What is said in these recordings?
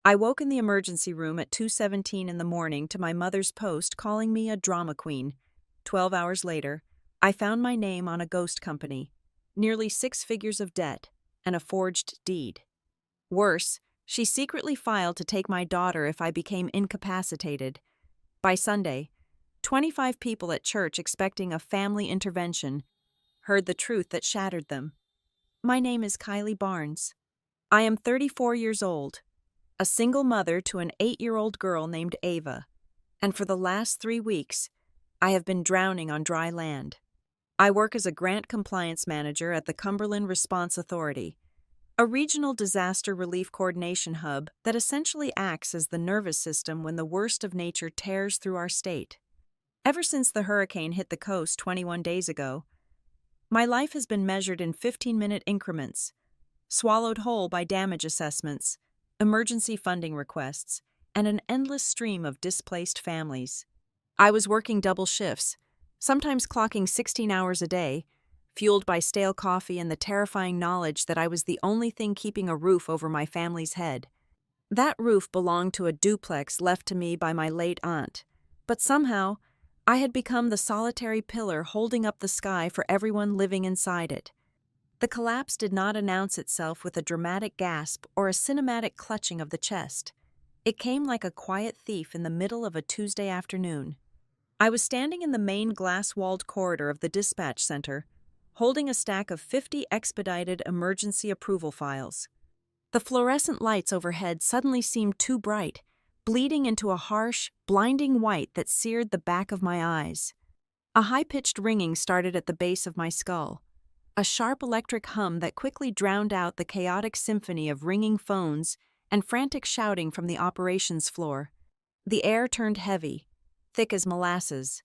I woke in the emergency room at 2:17 in the morning to my mother's post calling me a drama queen. 12 hours later, I found my name on a ghost company, nearly 6 figures of debt, and a forged deed. Worse, she secretly filed to take my daughter if I became incapacitated. By Sunday, 25 people at church expecting a family intervention heard the truth that shattered them. My name is Kylie Barnes. I am 34 years old, a single mother to an 8-year-old girl named Ava, and for the last 3 weeks, I have been drowning on dry land. I work as a grant compliance manager at the Cumberland Response Authority, a regional disaster relief coordination hub that essentially acts as the nervous system when the worst of nature tears through our state. Ever since the hurricane hit the coast 21 days ago, my life has been measured in 15-minute increments, swallowed whole by damage assessments, emergency funding requests, and an endless stream of displaced families. I was working double shifts, sometimes clocking 16 hours a day, fueled by stale coffee and the terrifying knowledge that I was the only thing keeping a roof over my family's head. That roof belonged to a duplex left to me by my late aunt, but somehow, I had become the solitary pillar holding up the sky for everyone living inside it. The collapse did not announce itself with a dramatic gasp or a cinematic clutching of the chest. It came like a quiet thief in the middle of a Tuesday afternoon. I was standing in the main glass-walled corridor of the dispatch center, holding a stack of 50 expedited emergency approval files. The fluorescent lights overhead suddenly seemed too bright, bleeding into a harsh, blinding white that seared the back of my eyes. A high-pitched ringing started at the base of my skull, a sharp electric hum that quickly drowned out the chaotic symphony of ringing phones and frantic shouting from the operations floor. The air turned heavy, thick as molasses,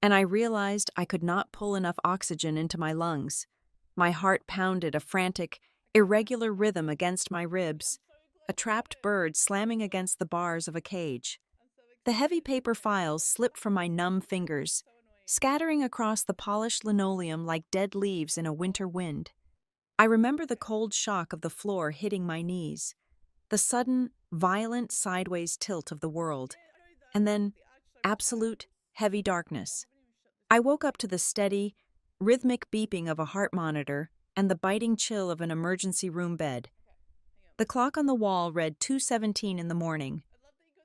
and I realized I could not pull enough oxygen into my lungs. My heart pounded a frantic, irregular rhythm against my ribs, a trapped bird slamming against the bars of a cage. The heavy paper files slipped from my numb fingers, scattering across the polished linoleum like dead leaves in a winter wind. I remember the cold shock of the floor hitting my knees, the sudden, violent sideways tilt of the world, and then absolute, heavy darkness. I woke up to the steady, rhythmic beeping of a heart monitor and the biting chill of an emergency room bed. The clock on the wall read 2:17 in the morning.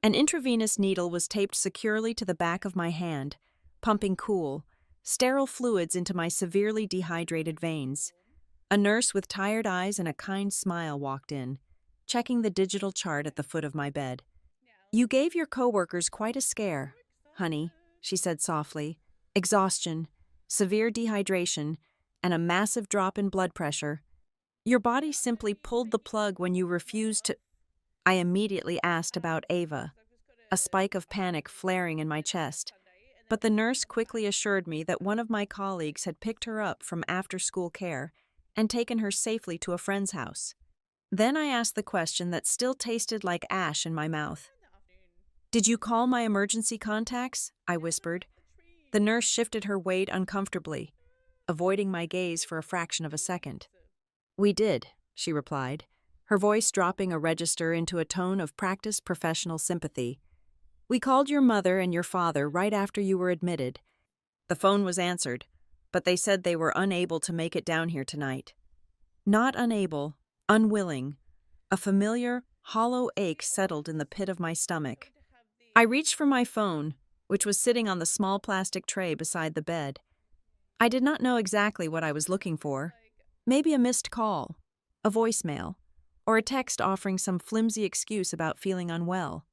An intravenous needle was taped securely to the back of my hand, pumping cool, sterile fluids into my severely dehydrated veins. A nurse with tired eyes and a kind smile walked in, checking the digital chart at the foot of my bed. "You gave your coworkers quite a scare, honey," she said softly. "Exhaustion, severe dehydration, and a massive drop in blood pressure. Your body simply pulled the plug when you refused to—" I immediately asked about Ava, a spike of panic flaring in my chest. But the nurse quickly assured me that one of my colleagues had picked her up from after-school care and taken her safely to a friend's house. Then I asked the question that still tasted like ash in my mouth. "Did you call my emergency contacts?" I whispered. The nurse shifted her weight uncomfortably, avoiding my gaze for a fraction of a second. "We did," she replied, her voice dropping a register into a tone of practiced professional sympathy. "We called your mother and your father right after you were admitted. The phone was answered, but they said they were unable to make it down here tonight." Not unable, unwilling. A familiar, hollow ache settled in the pit of my stomach. I reached for my phone, which was sitting on the small plastic tray beside the bed. I did not know exactly what I was looking for. Maybe a missed call, a voicemail, or a text offering some flimsy excuse about feeling unwell.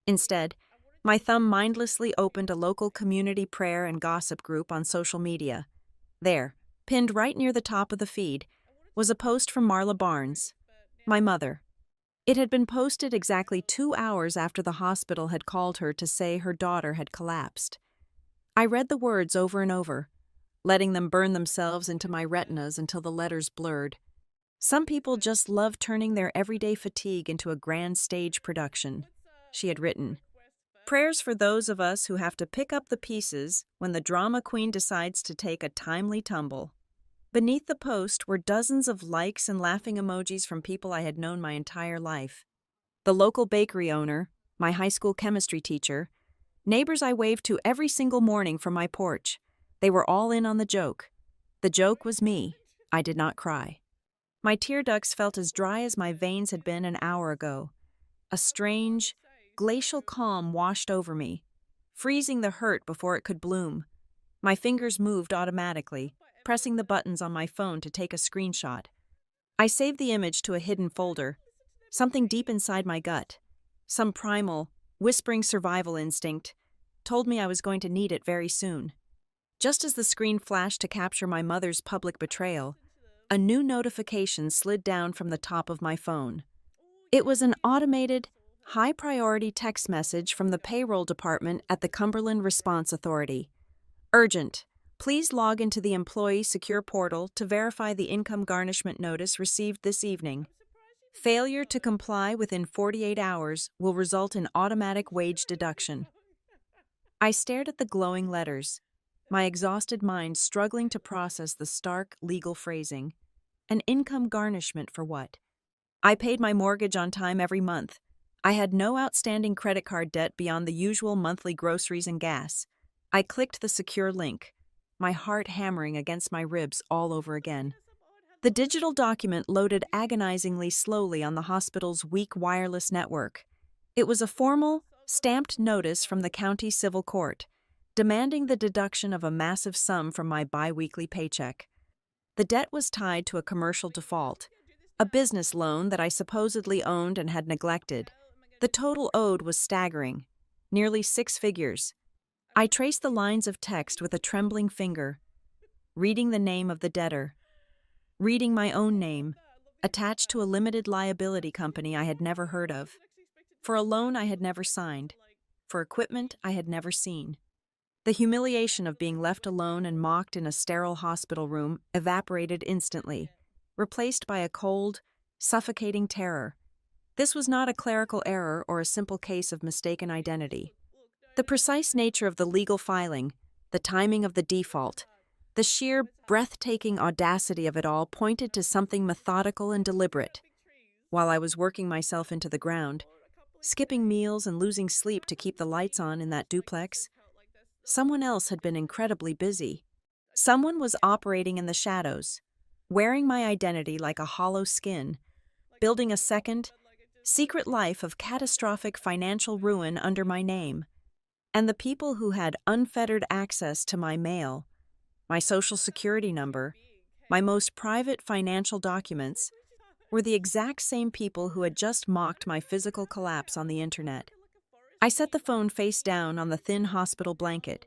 Instead, my thumb mindlessly opened a local community prayer and gossip group on social media. There, pinned right near the top of the feed, was a post from Marla Barnes, my mother. It had been posted exactly 2 hours after the hospital had called her to say her daughter had collapsed. I read the words over and over, letting them burn themselves into my retinas until the letters blurred. "Some people just love turning their everyday fatigue into a grand stage production," she had written. "Prayers for those of us who have to pick up the pieces when the drama queen decides to take a timely tumble." Beneath the post were dozens of likes and laughing emojis from people I had known my entire life. The local bakery owner, my high school chemistry teacher, neighbors I waved to every single morning from my porch. They were all in on the joke. The joke was me. I did not cry. My tear ducts felt as dry as my veins had been an hour ago. A strange, glacial calm washed over me, freezing the hurt before it could bloom. My fingers moved automatically, pressing the buttons on my phone to take a screenshot. I saved the image to a hidden folder, something deep inside my gut. Some primal, whispering survival instinct told me I was going to need it very soon. Just as the screen flashed to capture my mother's public betrayal, a new notification slid down from the top of my phone. It was an automated, high-priority text message from the payroll department at the Cumberland Response Authority. Urgent. Please log into the employee secure portal to verify the income garnishment notice received this evening. Failure to comply within 48 hours will result in automatic wage deduction. I stared at the glowing letters, my exhausted mind struggling to process the stark legal phrasing. An income garnishment for what? I paid my mortgage on time every month. I had no outstanding credit card debt beyond the usual monthly groceries and gas. I clicked the secure link, my heart hammering against my ribs all over again. The digital document loaded agonizingly slowly on the hospital's weak wireless network. It was a formal, stamped notice from the county civil court, demanding the deduction of a massive sum from my bi-weekly paycheck. The debt was tied to a commercial default, a business loan that I supposedly owned and had neglected. The total owed was staggering, nearly 6 figures. I traced the lines of text with a trembling finger, reading the name of the debtor, reading my own name, attached to a limited liability company I had never heard of, for a loan I had never signed, for equipment I had never seen. The humiliation of being left alone and mocked in a sterile hospital room evaporated instantly, replaced by a cold, suffocating terror. This was not a clerical error or a simple case of mistaken identity. The precise nature of the legal filing, the timing of the default, the sheer, breathtaking audacity of it all pointed to something methodical and deliberate. While I was working myself into the ground, skipping meals and losing sleep to keep the lights on in that duplex, someone else had been incredibly busy. Someone was operating in the shadows, wearing my identity like a hollow skin, building a second, secret life of catastrophic financial ruin under my name. And the people who had unfettered access to my mail, my social security number, my most private financial documents, were the exact same people who had just mocked my physical collapse on the internet. I set the phone face down on the thin hospital blanket.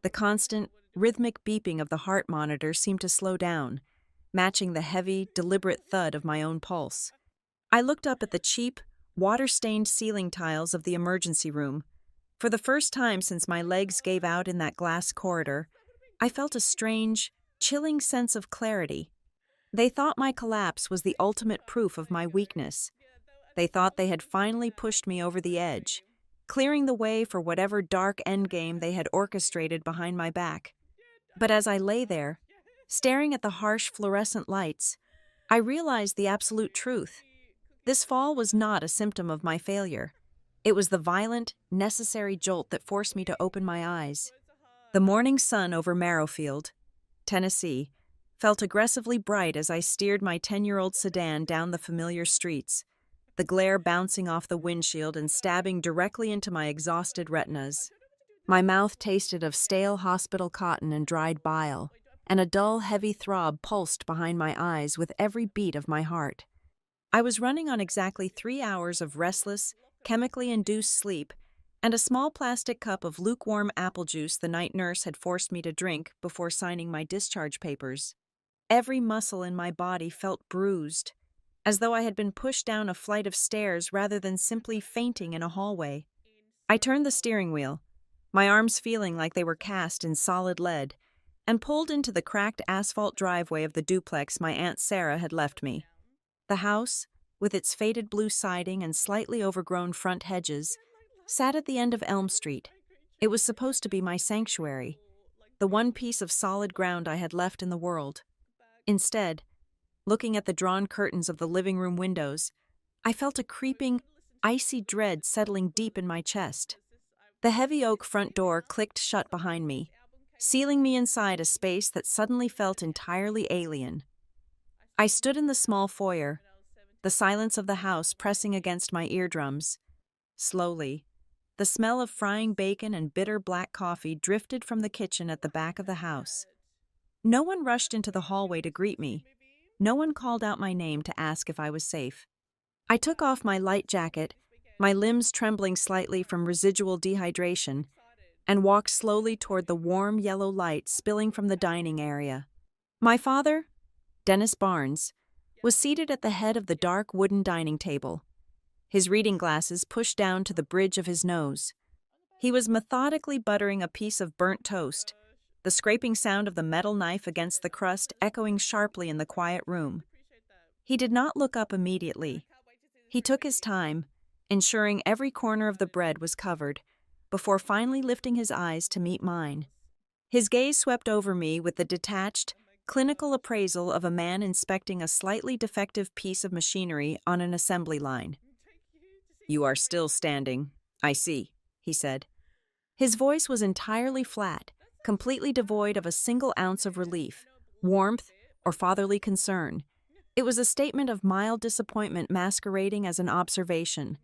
The constant, rhythmic beeping of the heart monitor seemed to slow down, matching the heavy, deliberate thud of my own pulse. I looked up at the cheap, water-stained ceiling tiles of the emergency room. For the first time since my legs gave out in that glass corridor, I felt a strange, chilling sense of clarity. They thought my collapse was the ultimate proof of my weakness. They thought they had finally pushed me over the edge, clearing the way for whatever dark endgame they had orchestrated behind my back. But as I lay there, staring at the harsh fluorescent lights, I realized the absolute truth. This fall was not a symptom of my failure. It was the violent, necessary jolt that forced me to open my eyes. The morning sun over Marrowfield, Tennessee, felt aggressively bright as I steered my 10-year-old sedan down the familiar streets, the glare bouncing off the windshield and stabbing directly into my exhausted retinas. My mouth tasted of stale hospital cotton and dried bile, and a dull, heavy throb pulsed behind my eyes with every beat of my heart. I was running on exactly 3 hours of restless, chemically induced sleep and a small plastic cup of lukewarm apple juice the night nurse had forced me to drink before signing my discharge papers. Every muscle in my body felt bruised, as though I had been pushed down a flight of stairs rather than simply fainting in a hallway. I turned the steering wheel, my arms feeling like they were cast in solid lead, and pulled into the cracked asphalt driveway of the duplex my Aunt Sarah had left me. The house, with its faded blue siding and slightly overgrown front hedges, sat at the end of Elm Street. It was supposed to be my sanctuary, the one piece of solid ground I had left in the world. Instead, looking at the drawn curtains of the living room windows, I felt a creeping, icy dread settling deep in my chest. The heavy oak front door clicked shut behind me, sealing me inside a space that suddenly felt entirely alien. I stood in the small foyer, the silence of the house pressing against my eardrums. Slowly, the smell of frying bacon and bitter black coffee drifted from the kitchen at the back of the house. No one rushed into the hallway to greet me. No one called out my name to ask if I was safe. I took off my light jacket, my limbs trembling slightly from residual dehydration, and walked slowly toward the warm yellow light spilling from the dining area. My father, Dennis Barnes, was seated at the head of the dark wooden dining table, his reading glasses pushed down to the bridge of his nose. He was methodically buttering a piece of burnt toast, the scraping sound of the metal knife against the crust echoing sharply in the quiet room. He did not look up immediately. He took his time, ensuring every corner of the bread was covered, before finally lifting his eyes to meet mine. His gaze swept over me with the detached, clinical appraisal of a man inspecting a slightly defective piece of machinery on an assembly line. "You are still standing, I see," he said. His voice was entirely flat, completely devoid of a single ounce of relief, warmth, or fatherly concern. It was a statement of mild disappointment masquerading as an observation.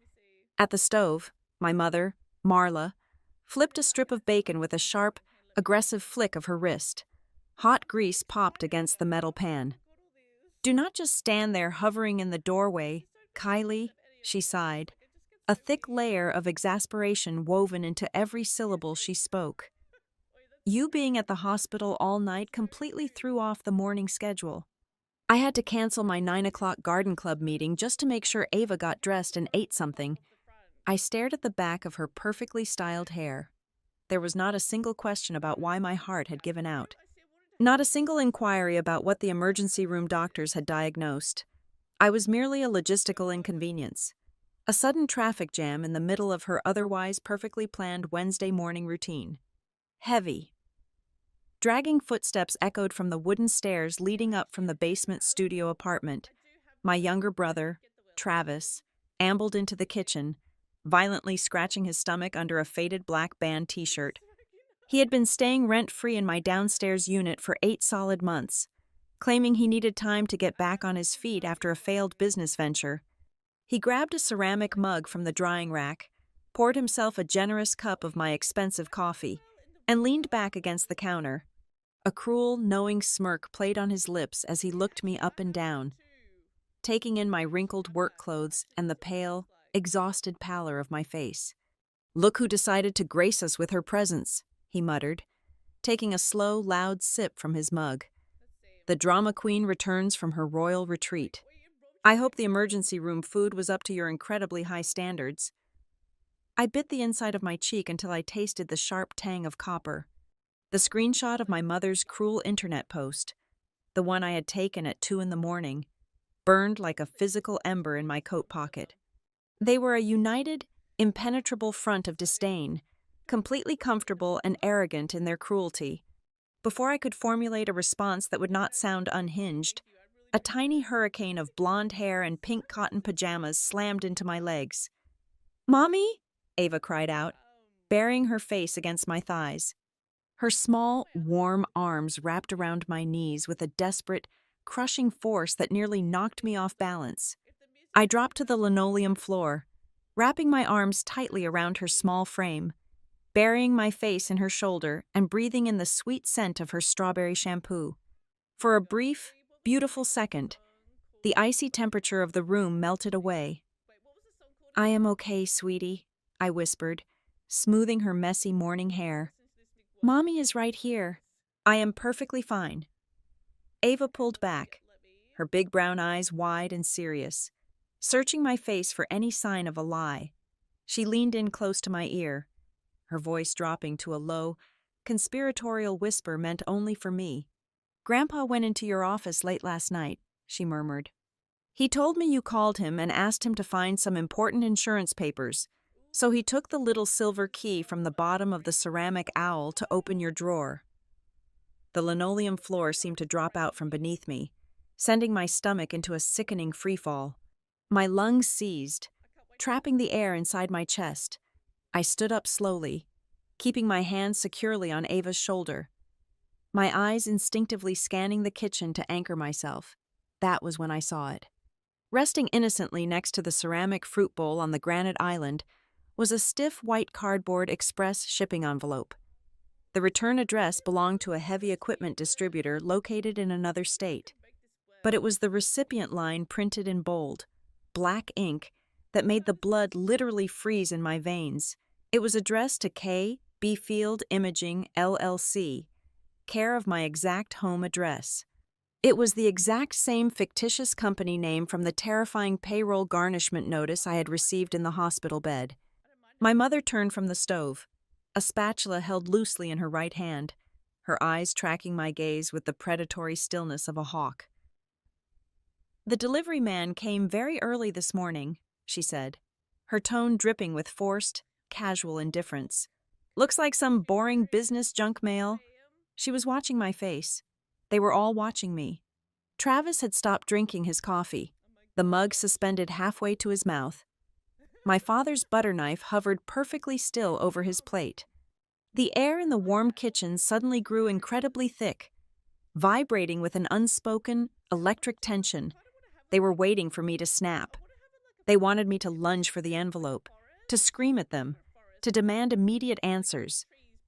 At the stove, my mother, Marla, flipped a strip of bacon with a sharp, aggressive flick of her wrist. Hot grease popped against the metal pan. "Do not just stand there hovering in the doorway, Kylie," she sighed, a thick layer of exasperation woven into every syllable she spoke. "You being at the hospital all night completely threw off the morning schedule. I had to cancel my 9 o'clock garden club meeting just to make sure Ava got dressed and ate something." I stared at the back of her perfectly styled hair. There was not a single question about why my heart had given out. Not a single inquiry about what the emergency room doctors had diagnosed. I was merely a logistical inconvenience. A sudden traffic jam in the middle of her otherwise perfectly planned Wednesday morning routine. Heavy. Dragging footsteps echoed from the wooden stairs leading up from the basement studio apartment. My younger brother, Travis, ambled into the kitchen, violently scratching his stomach under a faded black band t-shirt. He had been staying rent-free in my downstairs unit for 8 solid months, claiming he needed time to get back on his feet after a failed business venture. He grabbed a ceramic mug from the drying rack, poured himself a generous cup of my expensive coffee, and leaned back against the counter. A cruel, knowing smirk played on his lips as he looked me up and down, taking in my wrinkled work clothes and the pale, exhausted pallor of my face. "Look who decided to grace us with her presence," he muttered, taking a slow, loud sip from his mug. "The drama queen returns from her royal retreat. I hope the emergency room food was up to your incredibly high standards." I bit the inside of my cheek until I tasted the sharp tang of copper. The screenshot of my mother's cruel internet post, the one I had taken at 2 a.m, burned like a physical ember in my coat pocket. They were a united, impenetrable front of disdain, completely comfortable and arrogant in their cruelty. Before I could formulate a response that would not sound unhinged, a tiny hurricane of blonde hair and pink cotton pajamas slammed into my legs. "Mommy?" Ava cried out, burying her face against my thighs. Her small, warm arms wrapped around my knees with a desperate, crushing force that nearly knocked me off balance. I dropped to the linoleum floor, wrapping my arms tightly around her small frame, burying my face in her shoulder and breathing in the sweet scent of her strawberry shampoo. For a brief, beautiful second, the icy temperature of the room melted away. "I am okay, sweetie," I whispered, smoothing her messy morning hair. "Mommy is right here. I am perfectly fine." Ava pulled back, her big brown eyes wide and serious, searching my face for any sign of a lie. She leaned in close to my ear, her voice dropping to a low, conspiratorial whisper meant only for me. "Grandpa went into your office late last night," she murmured. "He told me you called him and asked him to find some important insurance papers, so he took the little silver key from the bottom of the ceramic owl to open your drawer." The linoleum floor seemed to drop out from beneath me, sending my stomach into a sickening freefall. My lungs seized, trapping the air inside my chest. I stood up slowly, keeping my hands securely on Ava's shoulder, my eyes instinctively scanning the kitchen to anchor myself. That was when I saw it. Resting innocently next to the ceramic fruit bowl on the granite island was a stiff white cardboard express shipping envelope. The return address belonged to a heavy equipment distributor located in another state, but it was the recipient line printed in bold, black ink that made the blood literally freeze in my veins. It was addressed to K. B. Field Imaging, LLC, care of my exact home address. It was the exact same fictitious company name from the terrifying payroll garnishment notice I had received in the hospital bed. My mother turned from the stove, a spatula held loosely in her right hand, her eyes tracking my gaze with the predatory stillness of a hawk. "The delivery man came very early this morning," she said, her tone dripping with forced, casual indifference. "Looks like some boring business junk mail." She was watching my face. They were all watching me. Travis had stopped drinking his coffee, the mug suspended halfway to his mouth. My father's butter knife hovered perfectly still over his plate. The air in the warm kitchen suddenly grew incredibly thick, vibrating with an unspoken, electric tension. They were waiting for me to snap. They wanted me to lunge for the envelope, to scream at them, to demand immediate answers,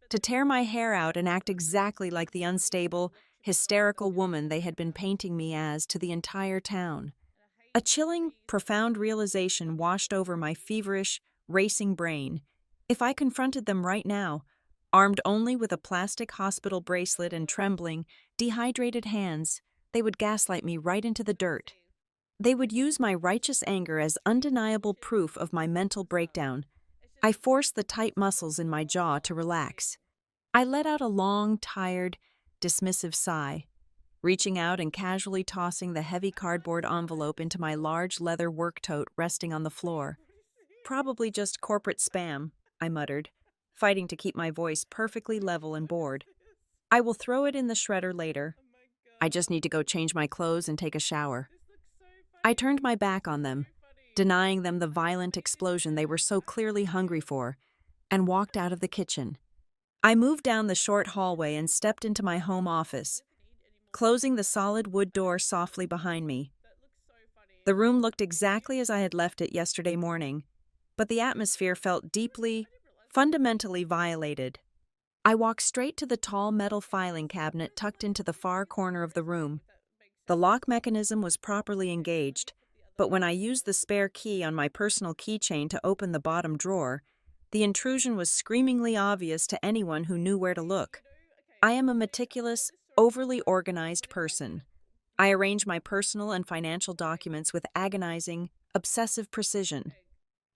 to tear my hair out and act exactly like the unstable, hysterical woman they had been painting me as to the entire town. A chilling, profound realization washed over my feverish, racing brain. If I confronted them right now, armed only with a plastic hospital bracelet and trembling, dehydrated hands, they would gaslight me right into the dirt. They would use my righteous anger as undeniable proof of my mental breakdown. I forced the tight muscles in my jaw to relax. I let out a long, tired, dismissive sigh, reaching out and casually tossing the heavy cardboard envelope into my large leather work tote resting on the floor. "Probably just corporate spam," I muttered, fighting to keep my voice perfectly level and bored. "I will throw it in the shredder later. I just need to go change my clothes and take a shower." I turned my back on them, denying them the violent explosion they were so clearly hungry for, and walked out of the kitchen. I moved down the short hallway and stepped into my home office, closing the solid wood door softly behind me. The room looked exactly as I had left it yesterday morning, but the atmosphere felt deeply, fundamentally violated. I walked straight to the tall metal filing cabinet tucked into the far corner of the room. The lock mechanism was properly engaged, but when I used the spare key on my personal keychain to open the bottom drawer, the intrusion was screamingly obvious to anyone who knew where to look. I am a meticulous, overly organized person. I arrange my personal and financial documents with agonizing, obsessive precision.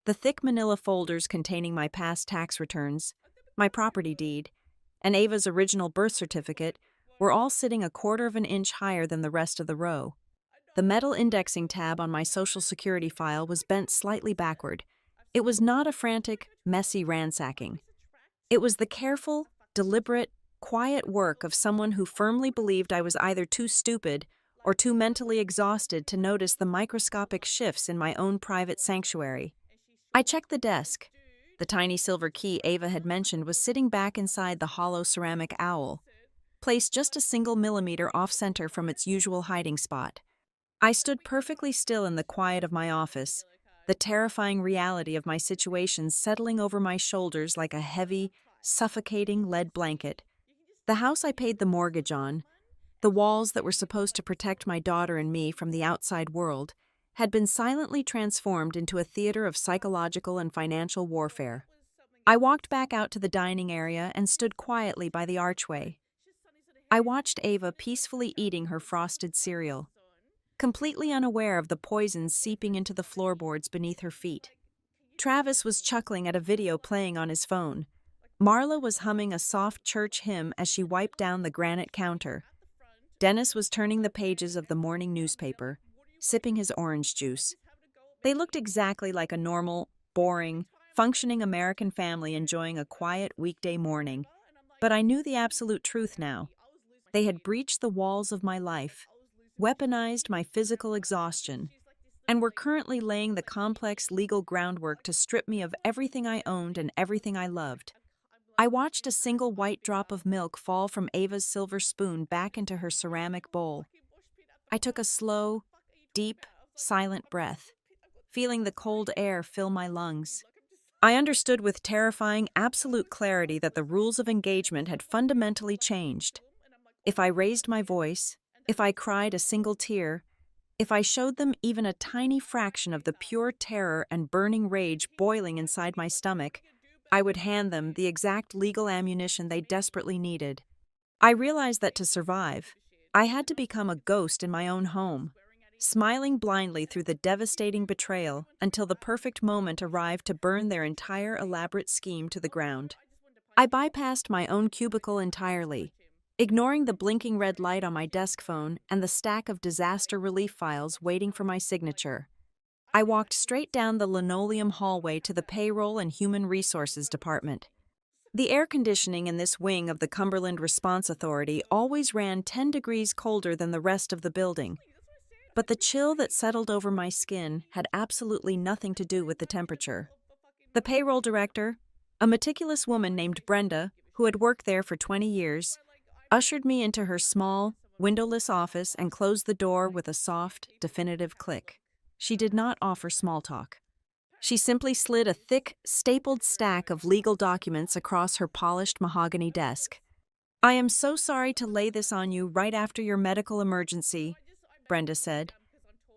The thick manila folders containing my past tax returns, my property deed, and Ava's original birth certificate were all sitting a quarter of an inch higher than the rest of the row. The metal indexing tab on my Social Security file was bent slightly backward. It was not a frantic, messy ransacking. It was the careful, deliberate, quiet work of someone who firmly believed I was either too stupid or too mentally exhausted to notice the microscopic shifts in my own private sanctuary. I checked the desk. The tiny silver key Ava had mentioned was sitting back inside the hollow ceramic owl, placed just a single millimeter off-center from its usual hiding spot. I stood perfectly still in the quiet of my office, the terrifying reality of my situation settling over my shoulders like a heavy, suffocating lead blanket. The house I paid the mortgage on, the walls that were supposed to protect my daughter and me from the outside world, had been silently transformed into a theater of psychological and financial warfare. I walked back out to the dining area and stood quietly by the archway. I watched Ava peacefully eating her frosted cereal, completely unaware of the poison seeping into the floorboards beneath her feet. Travis was chuckling at a video playing on his phone. Marla was humming a soft church hymn as she wiped down the granite counter. Dennis was turning the pages of the morning newspaper, sipping his orange juice. They looked exactly like a normal, boring, functioning American family enjoying a quiet weekday morning. But I knew the absolute truth now. They had breached the walls of my life, weaponized my physical exhaustion, and were currently laying the complex legal groundwork to strip me of everything I owned and everything I loved. I watched a single white drop of milk fall from Ava's silver spoon back into her ceramic bowl. I took a slow, deep, silent breath, feeling the cold air fill my lungs. I understood with terrifying, absolute clarity that the rules of engagement had fundamentally changed. If I raised my voice, if I cried a single tear, if I showed them even a tiny fraction of the pure terror and burning rage boiling inside my stomach, I would hand them the exact legal ammunition they desperately needed. I realized that to survive, I had to become a ghost in my own home, smiling blindly through the devastating betrayal until the perfect moment arrived to burn their entire elaborate scheme to the ground. I bypassed my own cubicle entirely, ignoring the blinking red light on my desk phone and the stack of disaster relief files waiting for my signature. I walked straight down the linoleum hallway to the Payroll and Human Resources Department. The air conditioning in this wing of the Cumberland Response Authority always ran 10 degrees colder than the rest of the building, but the chill that settled over my skin had absolutely nothing to do with the temperature. The payroll director, a meticulous woman named Brenda, who had worked there for 20 years, ushered me into her small, windowless office and closed the door with a soft, definitive click. She did not offer small talk. She simply slid a thick, stapled stack of legal documents across her polished mahogany desk. "I am so sorry to lay this on you right after your medical emergency," Brenda said,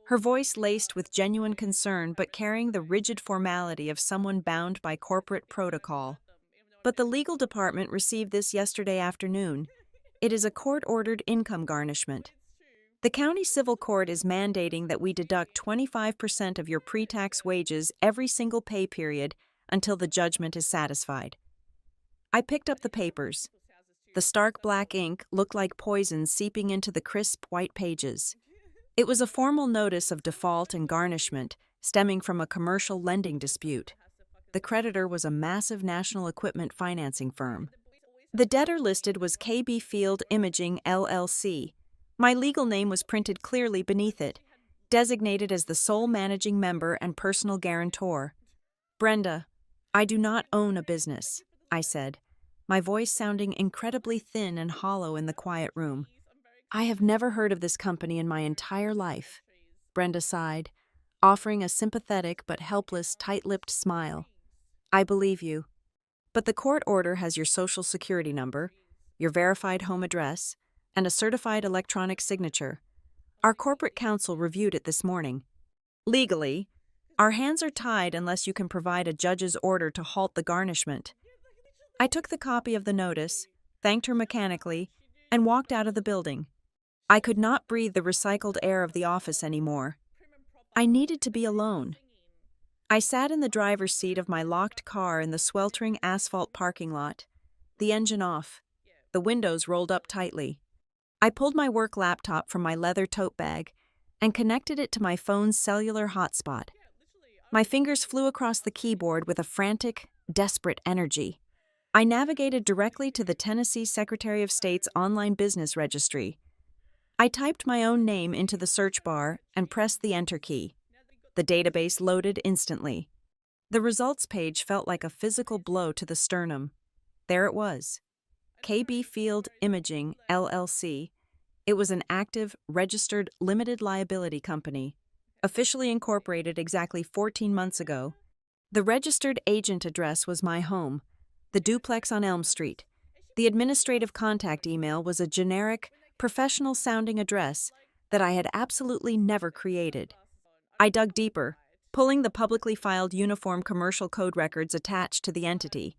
her voice laced with genuine concern but carrying the rigid formality of someone bound by corporate protocol. "But the legal department received this yesterday afternoon. It is a court-ordered income garnishment. The county civil court is mandating that we deduct 25% of your pre-tax wages every single pay period until the judgment is satisfied." I picked up the papers. The stark black ink looked like poison seeping into the crisp white pages. It was a formal notice of default and garnishment stemming from a commercial lending dispute. The creditor was a massive national equipment financing firm. The debtor listed was KB Field Imaging, LLC. My legal name was printed clearly beneath it, designated as the sole managing member and personal guarantor. "Brenda, I do not own a business," I said, my voice sounding incredibly thin and hollow in the quiet room. "I have never heard of this company in my entire life." Brenda sighed, offering a sympathetic but helpless, tight-lipped smile. "I believe you. But the court order has your social security number, your verified home address, and a certified electronic signature. Our corporate counsel reviewed it this morning. Legally, our hands are tied unless you can provide a judge's order to halt the garnishment." I took the copy of the notice, thanked her mechanically, and walked out of the building. I could not breathe the recycled air of the office anymore. I needed to be alone. I sat in the driver's seat of my locked car in the sweltering asphalt parking lot, the engine off, the windows rolled up tightly. I pulled my work laptop from my leather tote bag and connected it to my phone's cellular hotspot. My fingers flew across the keyboard with a frantic, desperate energy. I navigated directly to the Tennessee Secretary of State's online business registry. I typed my own name into the search bar and pressed the Enter key. The database loaded instantly. The results page felt like a physical blow to the sternum. There it was. KB Field Imaging, LLC. It was an active, registered, limited liability company, officially incorporated exactly 14 months ago. The registered agent address was my home, the duplex on Elm Street. The administrative contact email was a generic, professional-sounding address that I had absolutely never created. I dug deeper, pulling the publicly filed Uniform Commercial Code records attached to the entity.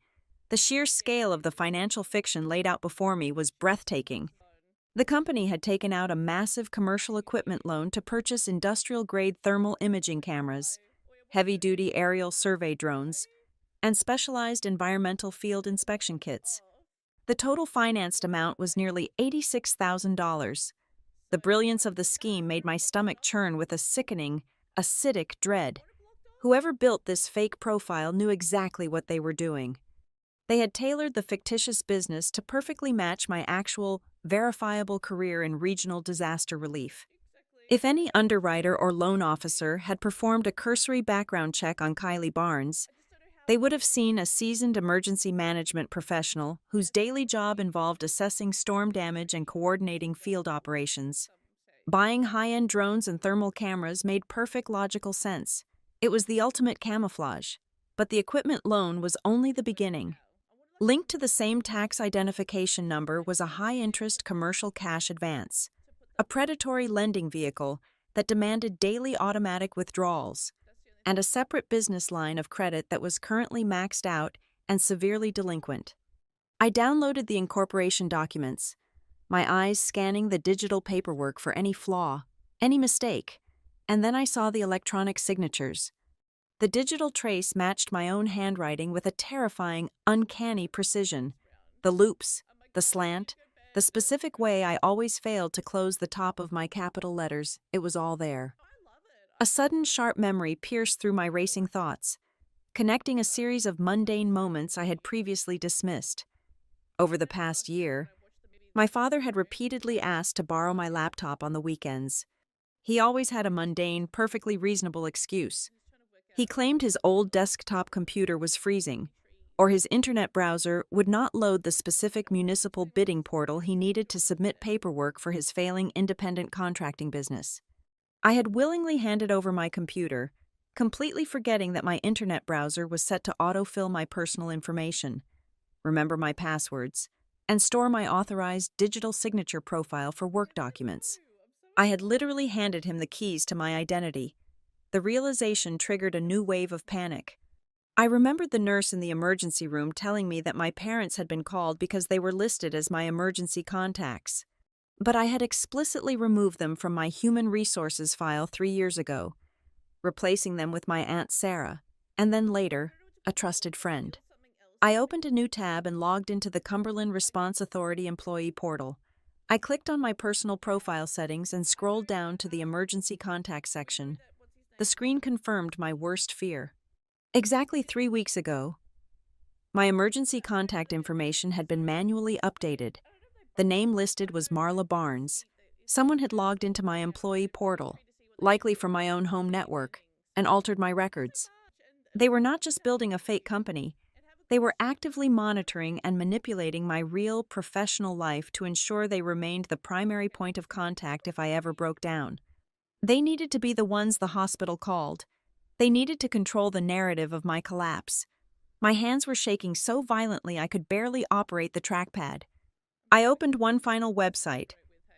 The sheer scale of the financial fiction laid out before me was breathtaking. The company had taken out a massive commercial equipment loan to purchase industrial-grade thermal imaging cameras, heavy-duty aerial survey drones, and specialized environmental field inspection kits. The total financed amount was nearly $86,000. The brilliance of the scheme made my stomach churn with a sickening, acidic dread. Whoever built this fake profile knew exactly what they were doing. They had tailored the fictitious business to perfectly match my actual, verifiable career in regional disaster relief. If any underwriter or loan officer had performed a cursory background check on Kylie Barnes, they would have seen a seasoned emergency management professional whose daily job involved assessing storm damage and coordinating field operations. Buying high-end drones and thermal cameras made perfect logical sense. It was the ultimate camouflage. But the equipment loan was only the beginning. Linked to the same tax identification number was a high-interest commercial cash advance, a predatory lending vehicle that demanded daily automatic withdrawals, and a separate business line of credit that was currently maxed out and severely delinquent. I downloaded the incorporation documents, my eyes scanning the digital paperwork for any flaw, any mistake, and then I saw the electronic signatures. The digital trace matched my own handwriting with a terrifying, uncanny precision. The loops, the slant, the specific way I always failed to close the top of my capital letters, it was all there. A sudden sharp memory pierced through my racing thoughts, connecting a series of mundane moments I had previously dismissed. Over the past year, my father had repeatedly asked to borrow my laptop on the weekends. He always had a mundane, perfectly reasonable excuse. He claimed his old desktop computer was freezing, or his internet browser would not load the specific municipal bidding portal he needed to submit paperwork for his failing independent contracting business. I had willingly handed over my computer, completely forgetting that my internet browser was set to autofill my personal information, remember my passwords, and store my authorized digital signature profile for work documents. I had literally handed him the keys to my identity. The realization triggered a new wave of panic. I remembered the nurse in the emergency room telling me that my parents had been called because they were listed as my emergency contacts. But I had explicitly removed them from my human resources file 3 years ago, replacing them with my Aunt Sarah, and then later, a trusted friend. I opened a new tab and logged into the Cumberland Response Authority employee portal. I clicked on my personal profile settings and scrolled down to the emergency contact section. The screen confirmed my worst fear. Exactly 3 weeks ago, my emergency contact information had been manually updated. The name listed was Marla Barnes. Someone had logged into my employee portal, likely from my own home network, and altered my records. They were not just building a fake company, they were actively monitoring and manipulating my real professional life to ensure they remained the primary point of contact if I ever broke down. They needed to be the ones the hospital called. They needed to control the narrative of my collapse. My hands were shaking so violently I could barely operate the trackpad. I opened one final website,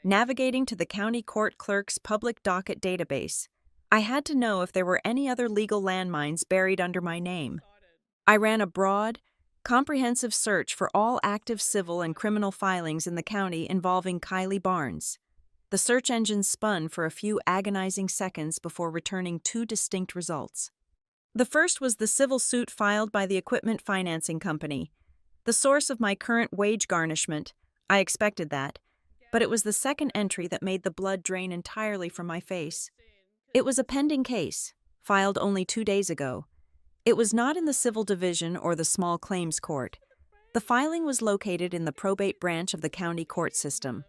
navigating to the county court clerk's public docket database. I had to know if there were any other legal landmines buried under my name. I ran a broad, comprehensive search for all active civil and criminal filings in the county involving Kylie Barnes. The search engine spun for a few agonizing seconds before returning 2 distinct results. The first was the civil suit filed by the equipment financing company, the source of my current wage garnishment. I expected that, but it was the second entry that made the blood drain entirely from my face. It was a pending case, filed only 2 days ago. It was not in the civil division or the small claims court. The filing was located in the probate branch of the county court system.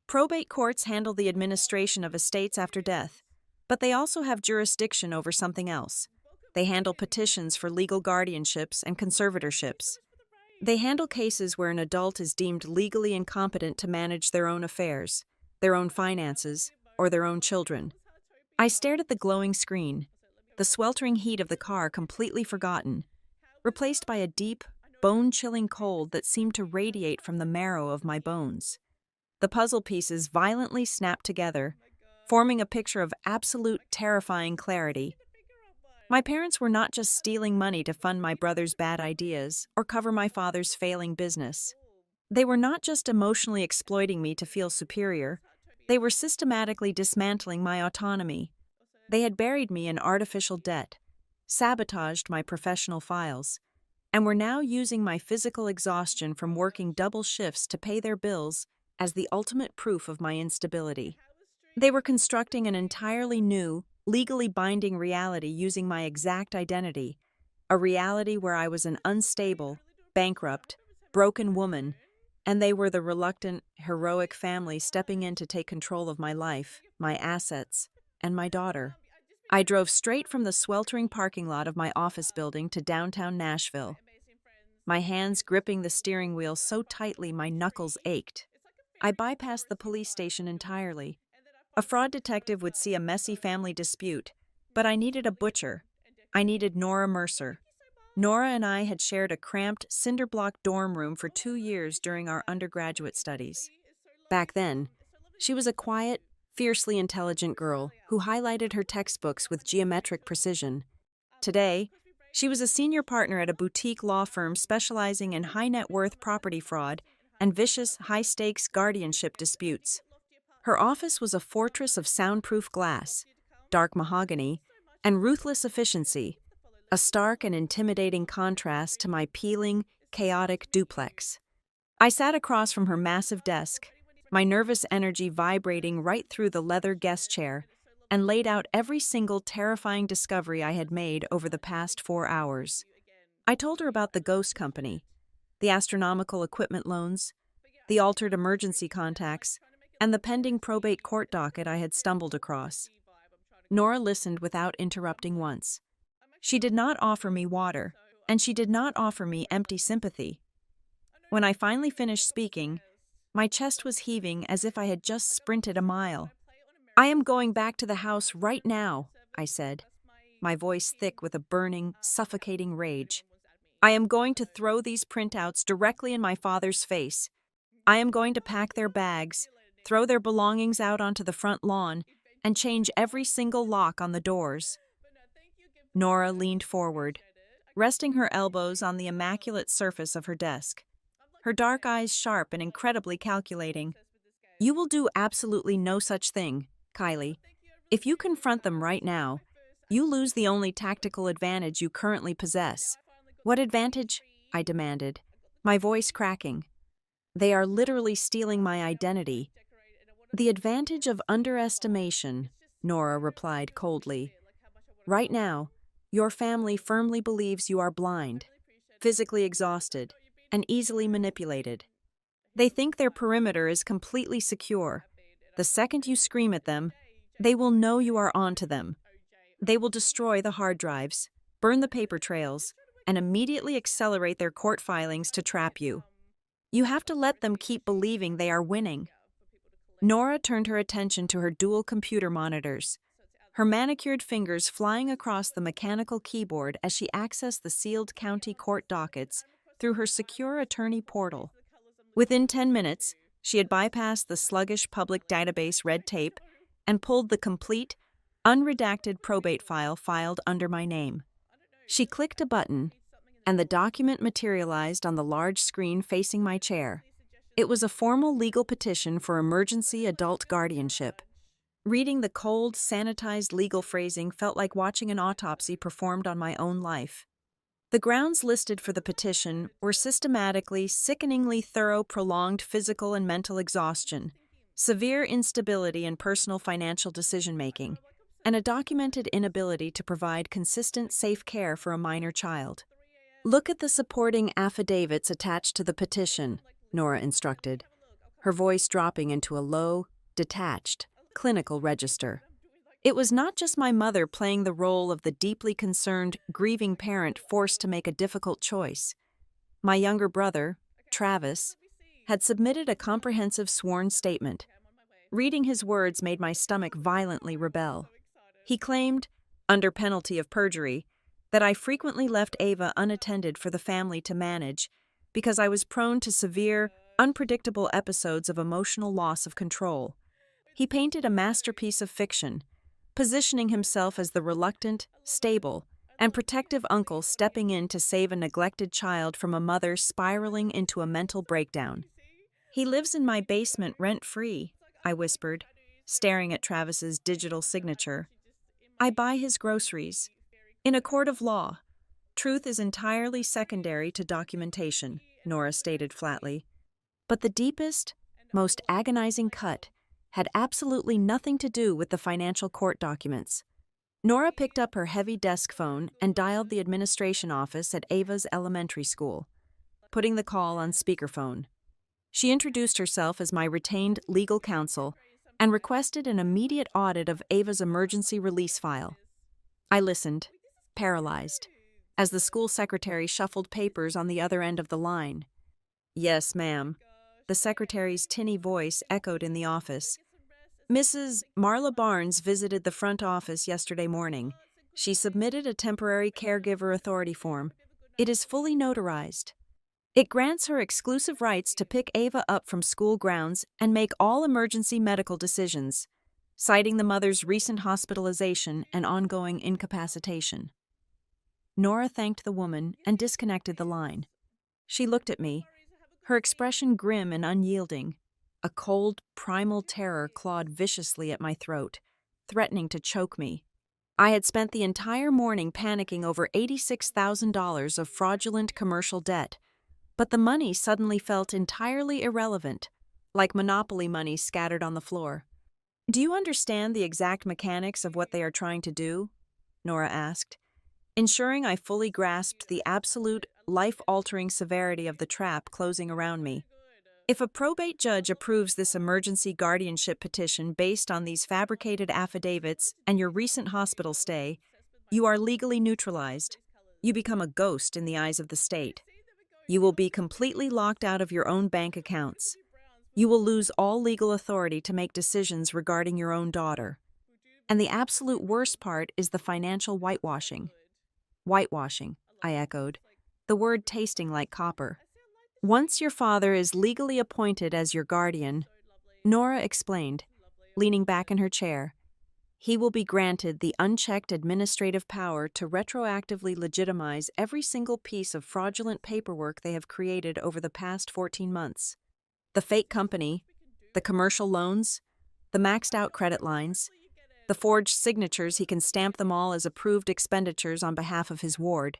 Probate courts handle the administration of estates after death, but they also have jurisdiction over something else. They handle petitions for legal guardianships and conservatorships. They handle cases where an adult is deemed legally incompetent to manage their own affairs, their own finances, or their own children. I stared at the glowing screen, the sweltering heat of the car completely forgotten, replaced by a deep, bone-chilling cold that seemed to radiate from the marrow of my bones. The puzzle pieces violently snapped together, forming a picture of absolute terrifying clarity. My parents were not just stealing money to fund my brother's bad ideas or cover my father's failing business. They were not just emotionally exploiting me to feel superior, they were systematically dismantling my autonomy. They had buried me in artificial debt, sabotaged my professional files, and were now using my physical exhaustion from working double shifts to pay their bills as the ultimate proof of my instability. They were constructing an entirely new, legally binding reality using my exact identity, a reality where I was an unstable, bankrupt, broken woman, and they were the reluctant, heroic family stepping in to take control of my life, my assets, and my daughter. I drove straight from the sweltering parking lot of my office building to downtown Nashville, my hands gripping the steering wheel so tightly my knuckles ached. I bypassed the police station entirely. A fraud detective would see a messy family dispute, but I needed a butcher. I needed Nora Mercer. Nora and I had shared a cramped, cinder-block dorm room for 2 years during our undergraduate studies. Back then, she was a quiet, fiercely intelligent girl who highlighted her textbooks with geometric precision. Today, she was a senior partner at a boutique law firm specializing in high-net-worth property fraud and vicious, high-stakes guardianship disputes. Her office was a fortress of soundproof glass, dark mahogany, and ruthless efficiency, a stark and intimidating contrast to my peeling, chaotic duplex. I sat across from her massive desk, my nervous energy vibrating right through the leather guest chair, and laid out every single terrifying discovery I had made over the past 4 hours. I told her about the ghost company, the astronomical equipment loans, the altered emergency contacts, and the pending probate court docket I had stumbled across. Nora listened without interrupting once. She did not offer me water, and she did not offer me empty sympathy. When I finally finished speaking, my chest was heaving as if I had just sprinted a mile. "I am going back to the house right now," I said, my voice thick with a burning, suffocating rage. "I am going to throw these printouts directly in my father's face. I am going to pack their bags, throw their belongings out onto the front lawn, and change every single lock on the doors." Nora leaned forward, resting her elbows on the immaculate surface of her desk, her dark eyes sharp and incredibly calculating. "You will do absolutely no such thing, Kylie. If you confront them right now, you lose the only tactical advantage you currently possess." "What advantage?" I demanded, my voice cracking. "They are literally stealing my identity." "The advantage of underestimation," Nora replied coldly. "Right now, your family firmly believes you are blind, physically exhausted, and easily manipulated. They think their perimeter is completely secure. The second you scream at them, they will know you are onto them. They will destroy the hard drives, burn the paper trails, and immediately accelerate their court filings to trap you. You have to let them keep believing they are winning." Nora turned her attention to her dual computer monitors, her manicured fingers flying across the mechanical keyboard as she accessed the sealed county court dockets through her secure attorney portal. Within 10 minutes, she had bypassed the sluggish public database red tape and pulled the complete, unredacted probate file filed under my name. She clicked a button, and the document materialized on the large screen facing my chair. It was a formal legal petition for emergency adult guardianship. Reading the cold, sanitized legal phrasing felt like watching an autopsy performed on my own life. The grounds listed for the petition were systematically, sickeningly thorough prolonged physical and mental exhaustion, severe instability in personal financial decision-making, and a documented inability to provide consistent, safe care for a minor child. "Look at the supporting affidavits attached to the petition," Nora instructed, her voice dropping into a low, detached, clinical register. It was not just my mother playing the role of the deeply concerned, grieving parent forced to make a difficult choice. My younger brother, Travis, had submitted a comprehensive sworn statement. Reading his words made my stomach violently rebel. He claimed, under penalty of perjury, that I frequently left Ava unattended for the family to manage because I was prone to severe, unpredictable episodes of emotional loss of control. He painted a masterpiece of fiction, positioning himself as the reluctant, stable, and protective uncle stepping in to save a neglected child from a mother spiraling into a mental breakdown. "He lives in my basement rent-free," I whispered, staring at Travis's digital signature. "I buy his groceries. In a court of law, truth is entirely secondary to documentation," Nora stated flatly. But the deepest, most agonizing cut had absolutely nothing to do with the financial court documents. Nora picked up her heavy desk phone and dialed the administration office at Ava's elementary school, putting the call on speakerphone. She introduced herself as my retained legal counsel and requested an immediate audit of Ava's emergency release file. I listened, paralyzed, as the school secretary shuffled papers on the other end of the line. "Yes, ma'am." The secretary's tinny voice echoed in the office. "Mrs. Marla Barnes visited the front office yesterday morning. She submitted a temporary caregiver authority form. It is fully notarized. It grants her exclusive rights to pick Ava up from school grounds and make all emergency medical decisions, citing the mother's recent hospitalization and ongoing incapacitation." Nora thanked the woman and disconnected the line. She looked at me, her expression grim and unyielding. A cold, primal terror clawed viciously at my throat, threatening to choke me. I had spent the entire morning panicking over $86,000 of fraudulent commercial debt, but the money suddenly felt entirely irrelevant, like Monopoly money scattered on the floor. "Do you understand the exact mechanics of what they are trying to do?" Nora asked, ensuring I fully grasped the absolute, life-altering severity of the trap closing around me. "If a probate judge approves this emergency guardianship petition based on these fabricated affidavits and your recent hospital stay, you are legally neutralized. You become a ghost in the eyes of the state. You will be completely locked out of your own bank accounts. You will lose all legal authority to make decisions regarding your own daughter. And the absolute worst part is the financial whitewashing." "Whitewashing," I echoed, the word tasting like copper. "Once your father is legally appointed as your guardian," Nora explained, leaning back in her chair, "he will be granted the unchecked administrative power to retroactively legitimize every single piece of fraudulent paperwork they have created over the past 14 months. The fake company, the commercial loans, the maxed-out credit lines, the forged signatures he can stamp them all as approved expenditures on behalf of his ward.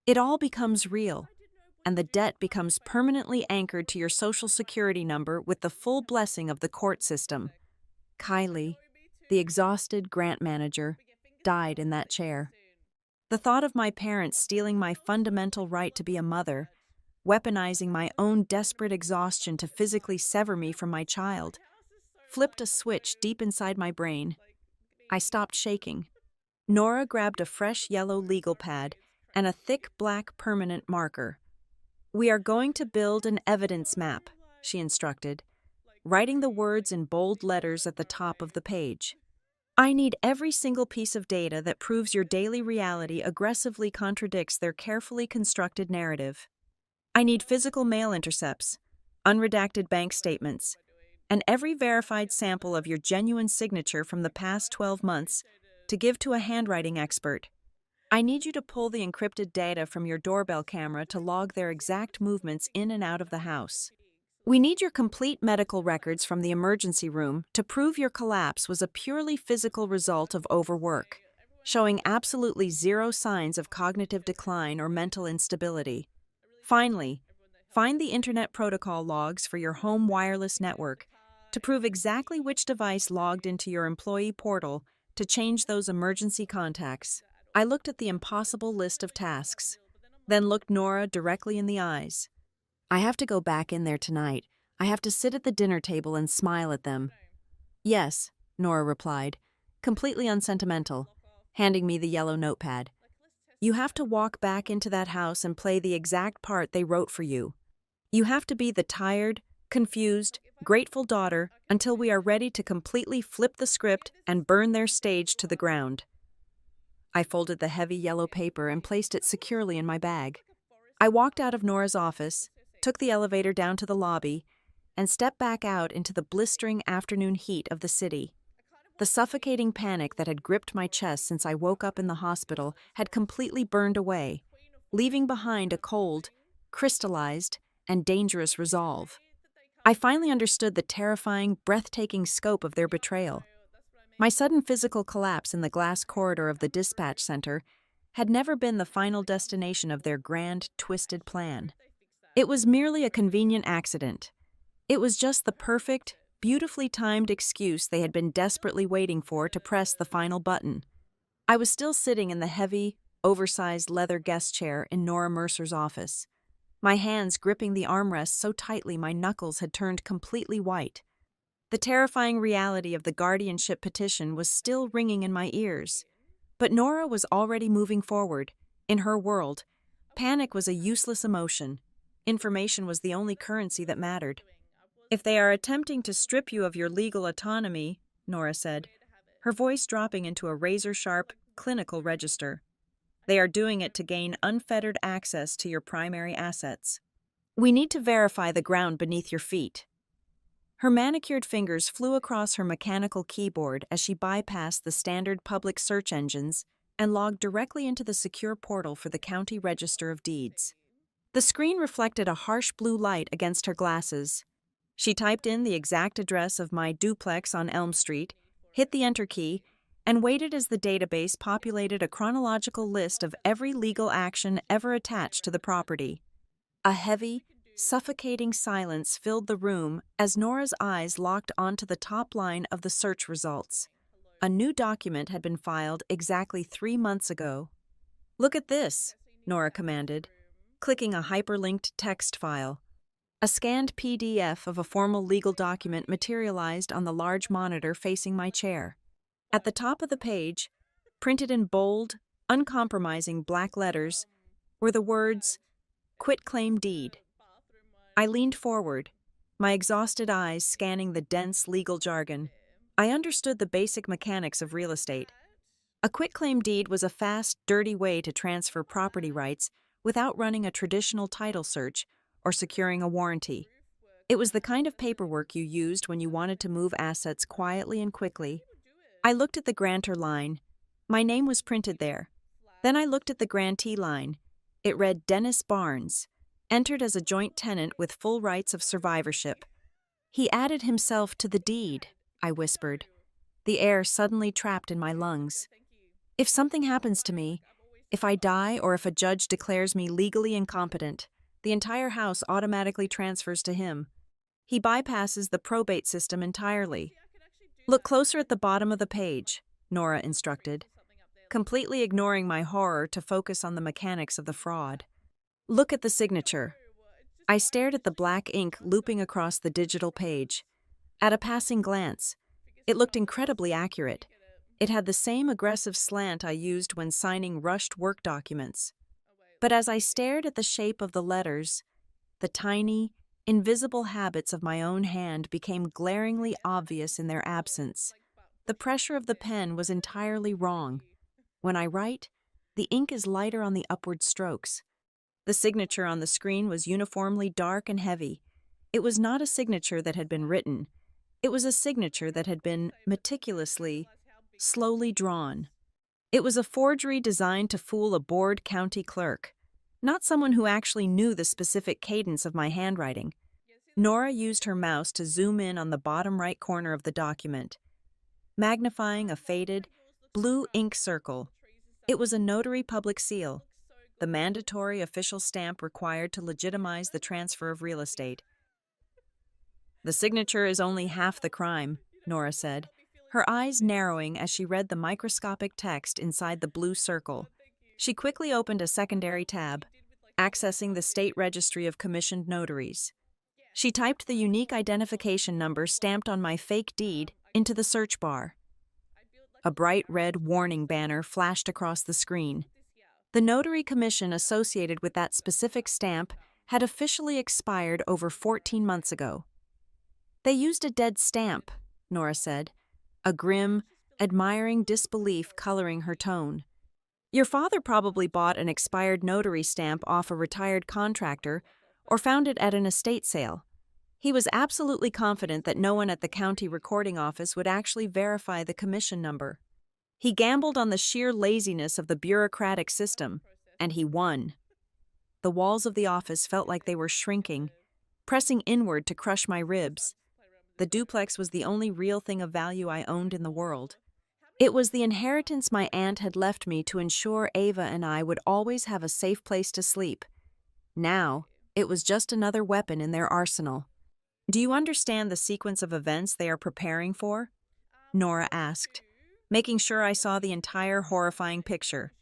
It all becomes real, and the debt becomes permanently anchored to your social security number with the full blessing of the court system." Kylie, the exhausted grant manager, died in that chair. The thought of my parents stealing my fundamental right to be a mother, weaponizing my own desperate exhaustion to physically sever me from my child, flipped a switch deep inside my brain. I stopped shaking. Nora grabbed a fresh yellow legal pad and a thick black permanent marker. "We are going to build an evidence map," she instructed, writing the words in bold letters at the top of the page. "I need every single piece of data that proves your daily reality aggressively contradicts their carefully constructed narrative. I need physical mail intercepts, unredacted bank statements, and every verified sample of your genuine signature from the past 12 months to give to a handwriting expert. I need you to pull the encrypted data from your doorbell camera to log their exact movements in and out of the house. We need your complete medical records from the emergency room to prove your collapse was a purely physical result of overwork, showing absolutely zero signs of cognitive decline or mental instability. Finally, find the Internet Protocol logs for your home wireless network to prove exactly which device logged into your employee portal to change those emergency contacts." I looked at the impossible list of tasks, then looked Nora directly in the eyes. "I have to go back in there tonight. I have to sit at the dinner table and smile at them." "Yes," Nora replied, completely unsentimental, handing me the yellow notepad. "You have to walk back into that house and play the exact part they wrote for you. You have to be the tired, confused, grateful daughter until we are ready to completely flip the script and burn their stage to the ground." I folded the heavy yellow paper and placed it securely in my bag. I walked out of Nora's office, took the elevator down to the lobby, and stepped back out into the blistering afternoon heat of the city. The suffocating panic that had gripped my chest since I woke up in the hospital had completely burned away, leaving behind a cold, crystallized, and dangerous resolve. I finally understood the terrifying, breathtaking scope of their betrayal. My sudden physical collapse in the glass corridor of the dispatch center had never been the final destination of their grand, twisted plan. It was merely a convenient accident. It was just the perfect, beautifully timed excuse they had been desperately waiting for to press the final button. I was still sitting in the heavy, oversized leather guest chair in Nora Mercer's office, my hands gripping the armrest so tightly my knuckles had turned completely white. The terrifying reality of the guardianship petition was still ringing in my ears. But Nora was already moving forward. In her world, panic was a useless emotion. Information was the only currency that mattered. If they are attempting to strip you of your legal autonomy, Nora said, her voice dropping into a razor-sharp, clinical register, they are doing it to gain unfettered access to your primary assets. We need to verify the ground beneath your feet. Her manicured fingers flew across her mechanical keyboard as she bypassed the standard public search engines and logged directly into the secure portal for the County Register of Deeds. The screen reflected a harsh blue light against her glasses. She typed in the exact address of my duplex on Elm Street, hit the Enter key, and waited as the database populated a chronological list of every legal action ever attached to the property. A heavy, suffocating silence filled the room as Nora's eyes locked onto the top line of the search results. A new document had been filed exactly 3 months ago. "Look at this," Nora commanded, clicking a hyperlinked text file. A scanned PDF of a formal legal document materialized on the large monitor facing my chair. At the top of the page, printed in bold, uncompromising black letters, were the words, "Quitclaim deed." I leaned forward, my exhausted eyes scanning the dense legal jargon. I understood the basic mechanics of real estate. A quitclaim deed was a fast, dirty way to transfer property rights without running a traditional title search or securing a warranty. It was the kind of paperwork you used when you wanted to move assets quietly and quickly. I looked at the grantor line. My name was printed there. Then I looked at the grantee line. It read Dennis Barnes, entered as a joint tenant with full rights of survivorship. "He added himself to the deed," I whispered, the air suddenly trapped in my lungs. If something happens to me, if I die or if a judge declares me legally incompetent, the entire house automatically transfers to him. He bypasses the probate system entirely. "Look closer at the bottom of the page," Nora instructed, completely ignoring my horror to focus on the mechanics of the fraud. "Look at the signature." I stared at the black ink looping across the digital page. At a passing glance, it looked incredibly accurate. It had the same aggressive slant I used when signing rushed work documents. But as I stared at the shape of the letters, the tiny, invisible habits of my own hand became glaringly obvious in their absence. The pressure of the pen was entirely wrong. When I write, the ink is lighter on the upward strokes. The signature on the screen was uniformly dark and heavy. It was not a signature that had been written. It was a signature that had been meticulously, slowly drawn. It was a forgery designed to fool a bored county clerk, not someone who actually knew the specific cadence of my handwriting. Nora used her mouse to zoom in on the bottom right corner of the document, magnifying a faded, blue ink circle. It was a notary public seal, the mandatory official stamp required to legitimize the transfer of real estate. "The signature is only half the crime," Nora said, her eyes narrowing as she read the microscopic text inside the blue circle. She quickly opened a secondary tab, accessing the state registry of commissioned notaries. She typed the unique identification number stamped on my fake deed into the search bar. A bright red warning banner flashed across the screen. The notary commission associated with that specific stamp had officially expired over 14 months ago. "They used a dead stamp," Nora said, a grim, admiring disbelief coloring her tone. "Your father probably bought an expired notary stamp off a retired contractor or found it at an estate sale. He was absolutely confident that no one at the county recording office would actually verify the commission number. He gambled on the sheer laziness of the bureaucratic system, and he won." The walls of the office felt like they were shrinking, pressing inward to crush my ribs. The duplex was the only real thing of value I owned in the world. It was the inheritance my aunt had left me to ensure Ava and I would always have a safe place to sleep. Now, it was just another weapon in their arsenal. "Do you understand the sequence of events they are preparing for?" Nora asked, making sure I saw the entire horrifying picture.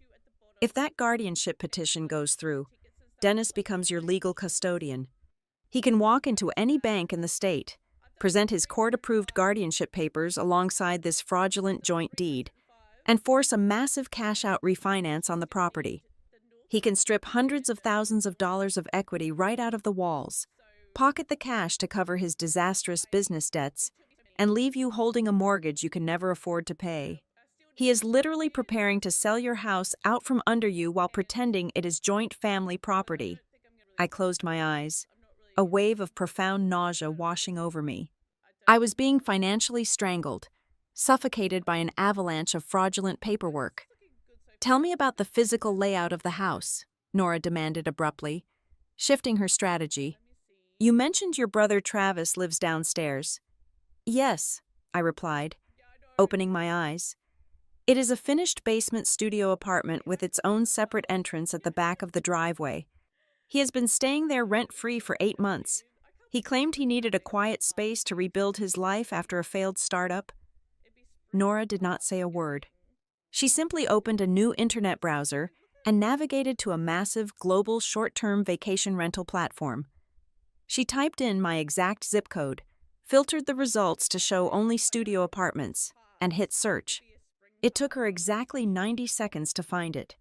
"If that guardianship petition goes through, Dennis becomes your legal custodian. He can walk into any bank in the state, present his court-approved guardianship papers alongside this fraudulent joint deed, and force a massive cash-out refinance on the property. He can strip hundreds of thousands of dollars of equity right out of the walls, pocket the cash to cover his disastrous business debts, and leave you holding a mortgage you can never afford to pay. He is literally preparing to sell your house out from under you while pretending it is joint family property. I closed my eyes, a wave of profound nausea washing over me. I was being financially strangled, suffocated by an avalanche of fraudulent paperwork. "Tell me about the physical layout of the house," Nora demanded abruptly, shifting her strategy. "You mentioned your brother Travis lives downstairs." "Yes," I replied, opening my eyes. "It is a finished basement studio apartment with its own separate entrance at the back of the driveway. He has been staying there rent-free for 8 months. He claimed he needed a quiet space to rebuild his life after a failed startup." Nora did not say a word. She simply opened a new internet browser and navigated to a massive global short-term vacation rental platform. She typed in my exact zip code, filtered the results to show only studio apartments, and hit search. It took her exactly 90 seconds to find it.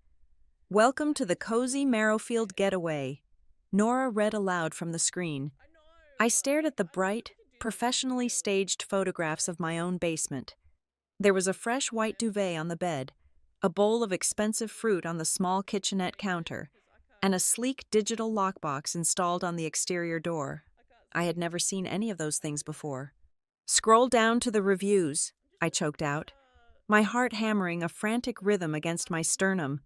"Welcome to the cozy Marrowfield getaway," Nora read aloud from the screen. I stared at the bright, professionally staged photographs of my own basement. There was a fresh white duvet on the bed, a bowl of expensive fruit on the small kitchenette counter, and a sleek digital lockbox installed on the exterior door. I had never seen any of those things before. "Scroll down to the reviews," I choked out, my heart hammering a frantic rhythm against my sternum.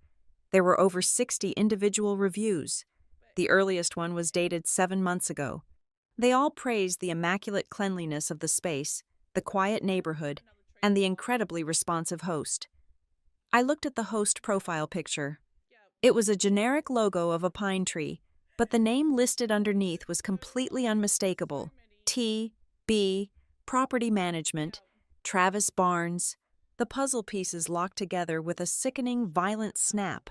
There were over 60 individual reviews. The earliest one was dated 7 months ago. They all praised the immaculate cleanliness of the space, the quiet neighborhood, and the incredibly responsive host. I looked at the host profile picture. It was a generic logo of a pine tree, but the name listed underneath was completely unmistakable. T.B. Property Management, Travis Barnes. The puzzle pieces locked together with a sickening, violent snap.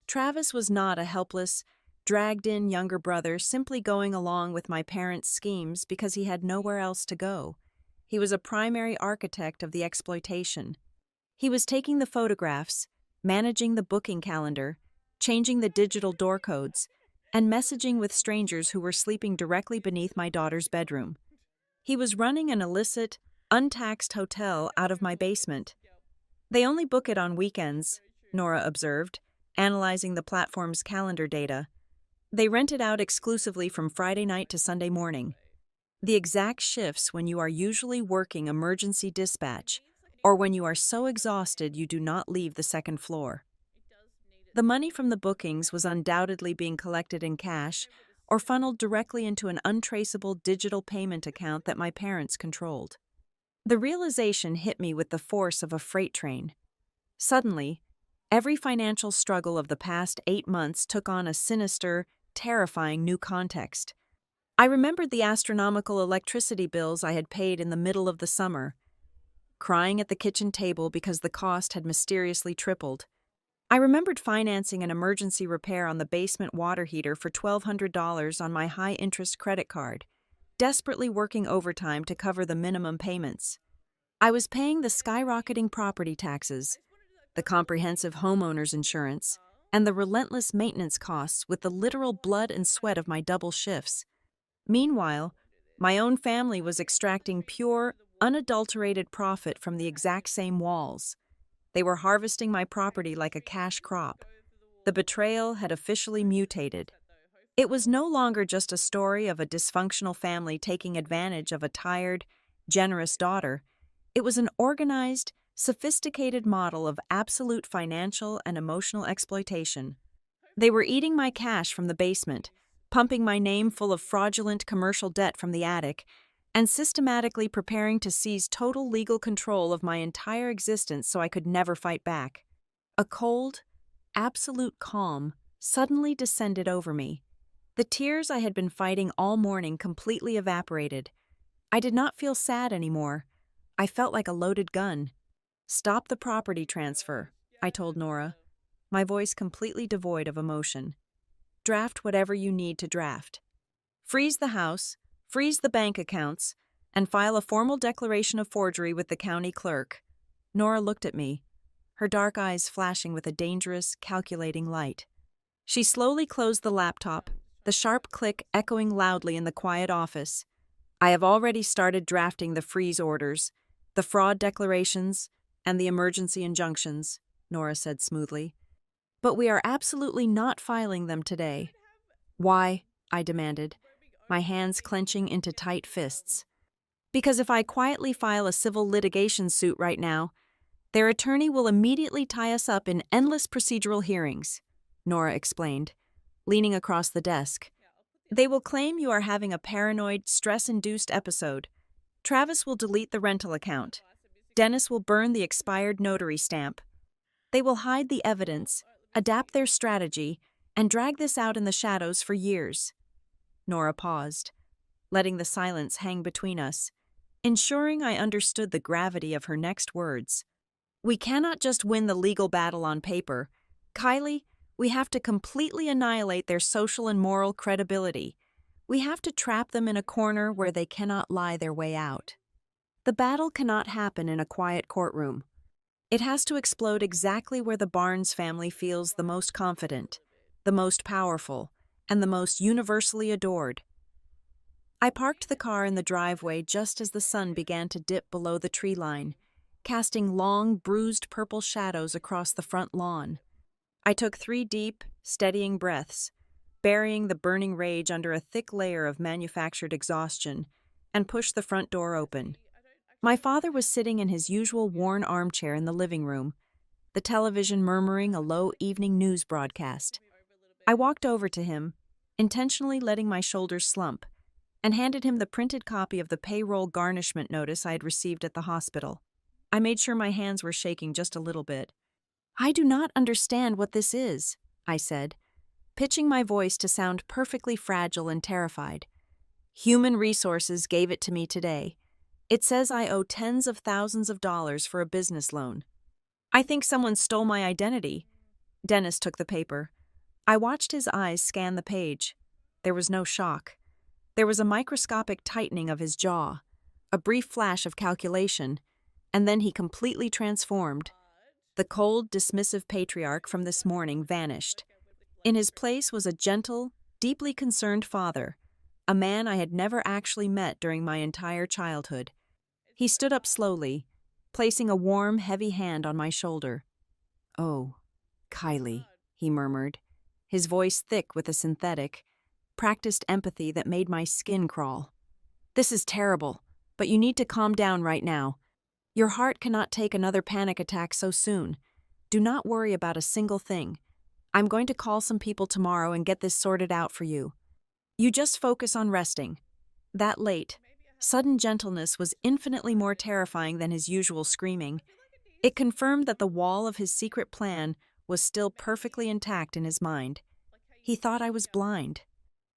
Travis was not a helpless, dragged-in younger brother simply going along with my parents' schemes because he had nowhere else to go. He was a primary architect of the exploitation. He was taking the photographs, managing the booking calendar, changing the digital door codes, and messaging with strangers who were sleeping directly beneath my daughter's bedroom. He was running an illicit, untaxed hotel out of my basement. "They only book it on weekends," Nora observed, analyzing the platform's calendar data. "They rent it out exclusively from Friday night to Sunday morning. The exact shifts when you are usually working emergency dispatch, or when you are so exhausted you do not leave the second floor." The money from the bookings was undoubtedly being collected in cash or funneled directly into an untraceable digital payment account that my parents controlled. The realization hit me with the force of a freight train. Suddenly, every financial struggle of the past 8 months took on a sinister, terrifying new context. I remembered the astronomical electricity bills I had paid in the middle of the summer, crying at the kitchen table because the cost had mysteriously tripled. I remembered financing an emergency repair on the basement water heater for $1,200 on my high-interest credit card, desperately working overtime to cover the minimum payments. I was paying the skyrocketing property taxes, the comprehensive homeowner's insurance, and the relentless maintenance costs with the literal blood and sweat of my double shifts. Meanwhile, my own family was extracting pure, unadulterated profit from the exact same walls. They were harvesting my property like a cash crop. The betrayal had officially mutated. It was no longer just a story of a dysfunctional family taking advantage of a tired, generous daughter. It was an organized, sophisticated model of absolute financial and emotional exploitation. They were eating my cash from the basement, pumping my name full of fraudulent commercial debt from the attic, and systematically preparing to seize total legal control of my entire existence so I could never fight back. A cold, absolute calm suddenly descended over me. The tears I had been fighting all morning completely evaporated. I did not feel sad anymore. I felt like a loaded gun. "Stop the property transfer," I told Nora, my voice completely devoid of emotion. "Draft whatever you need to draft. Freeze the house, freeze the bank accounts, and file a formal declaration of forgery with the county clerk. Nora looked at me, her dark eyes flashing with a dangerous, calculating light. She slowly closed the laptop, the sharp click echoing loudly in the quiet office. I have already started drafting the freeze orders, the fraud declarations, and the emergency injunctions, Nora said smoothly. But we are absolutely not filing them today. Why? I demanded, my hands clenching into tight fists. Because if I quietly file a civil litigation suit right now, their attorney will immediately tie us up in endless procedural hearings, Nora explained, leaning across the desk. They will claim you are having a paranoid, stress-induced episode. Travis will delete the rental account. Dennis will burn the expired notary stamp. They will hide the evidence, adapt their strategy, and drag this out in the shadows for years. Nora paused, letting the silence hang between us, ensuring I understood the gravity of her next words. We cannot just win the legal battle on paper. Kylie, we have to completely annihilate their social and moral credibility. We have to trap them in a corner where they cannot lie their way out. The battle cannot happen in a quiet courtroom. It has to explode exactly where the Barnes family feels the most confident, the most powerful, and the most universally adored. I parked the car in the driveway just as the sun began to dip below the tree line, casting long, bruised purple shadows across the front lawn. I took 3 deep, steadying breaths, burying the burning rage under a thick layer of manufactured exhaustion, and pushed the front door open. My father was sitting in his usual worn armchair in the living room, the television murmuring a low evening news broadcast. I walked over to him, intentionally letting my shoulders slump, and handed him the printed copy of the payroll garnishment notice I had received at the hospital. I made sure my hands were shaking just a little bit. I do not understand what this is, I said, pitching my voice to sound perfectly fragile and terrified. Human Resources gave it to me today. It says I owe tens of thousands of dollars for a business loan. I think someone stole my identity. Dennis took the paper. I watched his eyes scan the page. There was no shock. There was a microscopic tightening of his jaw, a brief flash of calculation, and then he completely transformed. The cold, dismissive patriarch from this morning vanished. In his place was a gentle, deeply concerned father, a man I had never actually met during my entire childhood. He stood up slowly, placing a warm, heavy hand on my shoulder. "Oh, Kylie," he murmured, his voice thick with a synthetic, practiced empathy that made my skin crawl. "This is terrible, but you need to calm down right now. Your heart cannot take another panic attack so soon. Do not worry about a single thing. I'm going to call some people tomorrow and get this sorted out for you. You just focus on resting." That late, sudden gentleness was infinitely more terrifying than his usual screaming. It confirmed that the wall of his secret plan was still perfectly intact in his mind. He thought I was blind.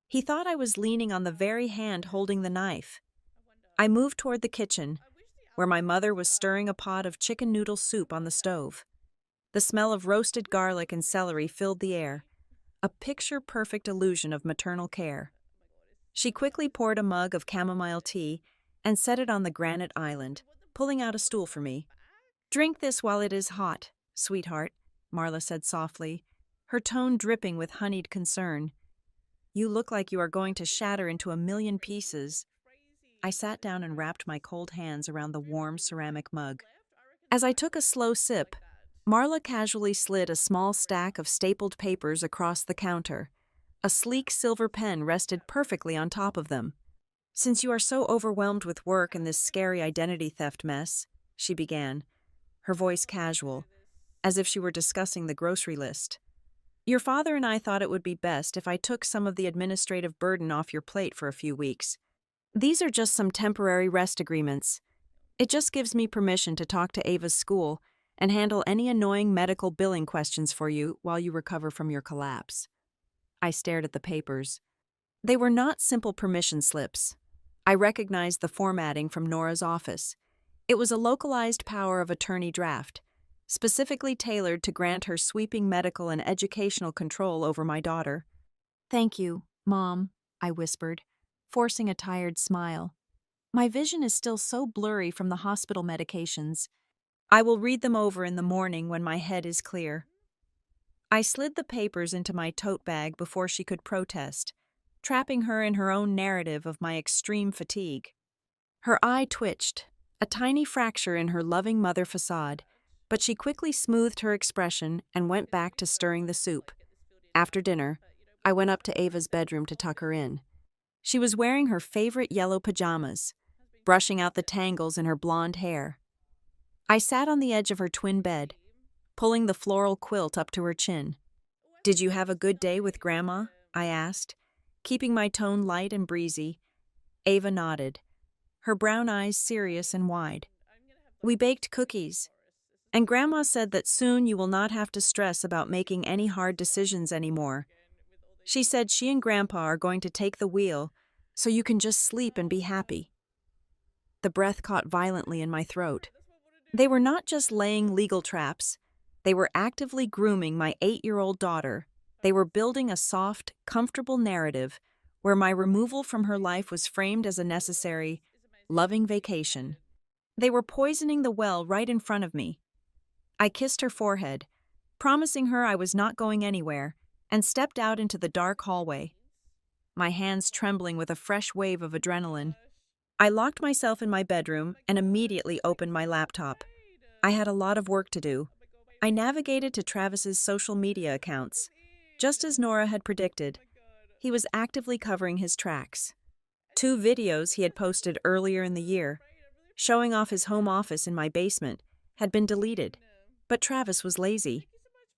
He thought I was leaning on the very hand holding the knife. I moved toward the kitchen, where my mother was stirring a pot of chicken noodle soup on the stove. The smell of roasted garlic and celery filled the air, a picture-perfect illusion of maternal care. She quickly poured a mug of chamomile tea and set it on the granite island, pulling out a stool for me. "Drink this while it is hot, sweetheart," Marla said softly, her tone dripping with honeyed concern. "You look like you are going to shatter into a million pieces." I sat down and wrapped my cold hands around the warm ceramic mug. As I took a slow sip, Marla casually slid a small stack of stapled papers across the counter. A sleek silver pen rested perfectly on top of them. "Since you are so overwhelmed with work and this scary identity theft mess," she began, her voice casual, as if she were discussing the grocery list, "your father and I thought it would be best if I took some of the administrative burden off your plate for a few weeks. These are just some temporary rest agreements. It just gives me permission to talk to Ava's school and handle any annoying medical billing questions for you while you recover from your collapse." I stared at the papers. They were not simple permission slips. I recognized the formatting from Nora's office. It was a localized power of attorney draft, specifically tailored to grant her sweeping medical and educational control over my daughter. "Thank you, Mom," I whispered, forcing a tired smile. My vision is still so blurry from the hospital medications. I will read them over in the morning when my head is clear. I slid the papers into my tote bag before she could protest, trapping her in her own narrative of my extreme fatigue. Her eye twitched, a tiny fracture in her loving mother facade, but she quickly smoothed her expression and went back to stirring the soup. After dinner, I went up to Ava's bedroom to tuck her in. She was wearing her favorite yellow pajamas, brushing out the tangles in her blonde hair. I sat on the edge of her twin bed, pulling the floral quilt up to her chin. "Did you have a good day with Grandma?" I asked, keeping my tone light and breezy. Ava nodded, her brown eyes serious and wide. "We baked cookies, and Grandma said that soon you will not have to stress about making any hard decisions anymore. She said she and Grandpa are going to take the wheel, so you can just sleep and be happy." The breath caught violently in my throat. They were not just laying legal traps. They were actively grooming my 8-year-old daughter. They were building a soft, comfortable narrative where my removal from her life was framed as a necessary, loving vacation. They were poisoning the well right in front of me. I kissed her forehead, promising her I was not going anywhere, and stepped out into the dark hallway, my hands trembling with a fresh wave of adrenaline. I locked myself in my bedroom and immediately opened my laptop. I had a lot of work to do. I navigated to Travis's social media accounts. Just as Nora had predicted, he was actively covering his tracks. 2 videos he had posted earlier in the year, showing off his home office in my basement, had been deleted. But Travis was lazy.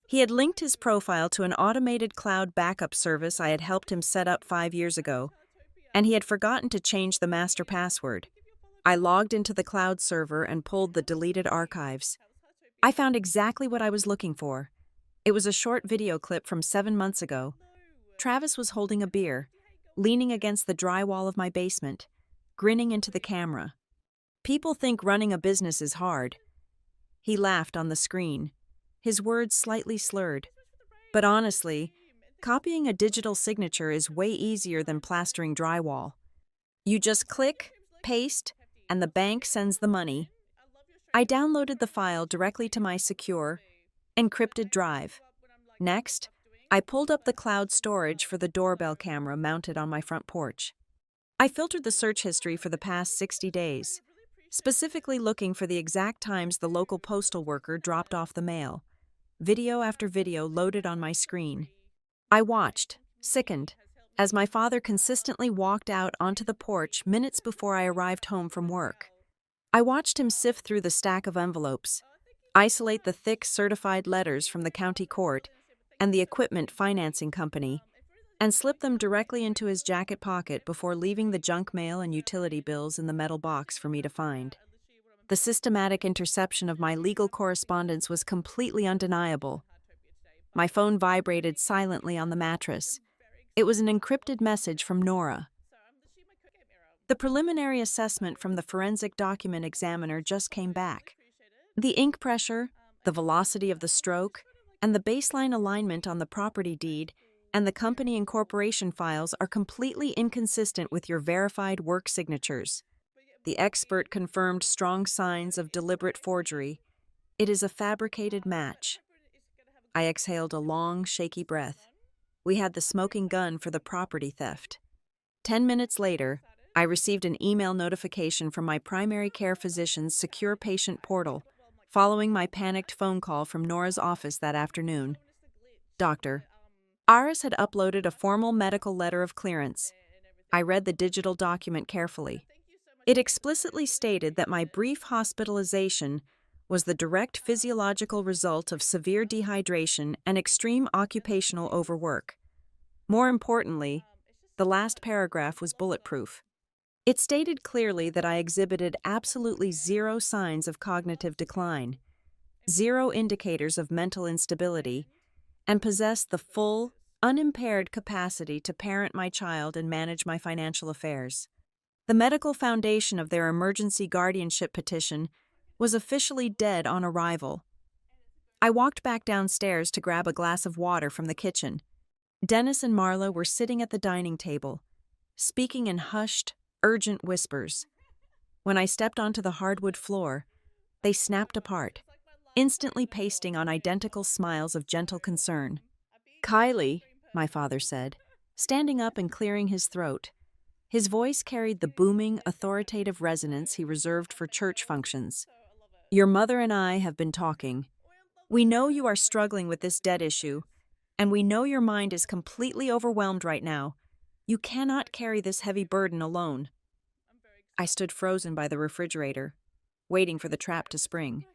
He had linked his profile to an automated cloud backup service I had helped him set up 5 years ago, and he had forgotten to change the master password. I logged into the cloud server and pulled the deleted archives. I found exactly what I was looking for. It was a short video clip from 7 months ago. Travis was holding a beer, leaning against the drywall of my basement, grinning into the camera. "People think running a business is hard." He laughed on the screen, his words slightly slurred. "But honestly, copying a digital signature is way easier than plastering drywall. You just click, paste, and the bank sends the money." I downloaded the file directly to my secure, encrypted drive. Next, I pulled up the cloud storage for the doorbell camera mounted on my front porch. I filtered the search history for the past 60 days, specifically looking for the exact times the local postal worker dropped off the mail. Video after video loaded on my screen. I watched, sickened, as my father consistently walked out onto the porch minutes before I arrived home from work. I watched him sift through the stack of envelopes, isolate the thick certified letters from the county court and the equipment financing company, and slip them directly into his jacket pocket before leaving the junk mail and utility bills in the metal box for me to find. The systematic interception of my legal correspondence was completely undeniable. My phone vibrated silently on the mattress. It was an encrypted message from Nora. The preliminary assessment from the forensic document examiner just came back. The ink pressure, the velocity of the stroke, and the baseline alignment on the property deed and the company and corporation files are completely inconsistent with your verified work signatures. The expert confirmed strong signs of deliberate forgery. It is a fabricated match. I exhaled a long, shaky breath. We had the smoking gun for the property theft. 10 minutes later, I received an email notification from my primary care physician's secure patient portal, following my panicked phone call from Nora's office that afternoon. "Doctor, Aris had uploaded a formal medical letter of clearance." I read the digital document carefully. It explicitly stated that my brief hospitalization was the direct physiological result of severe dehydration and extreme occupational overwork. More importantly, the last paragraph was bulletproof. It stated clearly that I exhibited absolutely 0 signs of cognitive decline, 0 indicators of mental instability, and possessed the full, unimpaired capacity to parent my child and manage my financial affairs. The medical foundation of their emergency guardianship petition was officially dead on arrival. I walked back downstairs to grab a glass of water from the kitchen. Dennis and Marla were sitting at the dining table, speaking in hushed, urgent whispers. When I stepped onto the hardwood floor, they snapped apart, instantly pasting on identical smiles of gentle concern. "Kylie," my father said, standing up and clearing his throat. His voice carried the booming, authoritative resonance he reserved for church functions. "Your mother and I have been talking. We know you are struggling with this debt issue, and we know your mind is completely overwhelmed right now. You cannot carry this heavy burden alone." I stood frozen by the refrigerator, waiting for the trap to spring.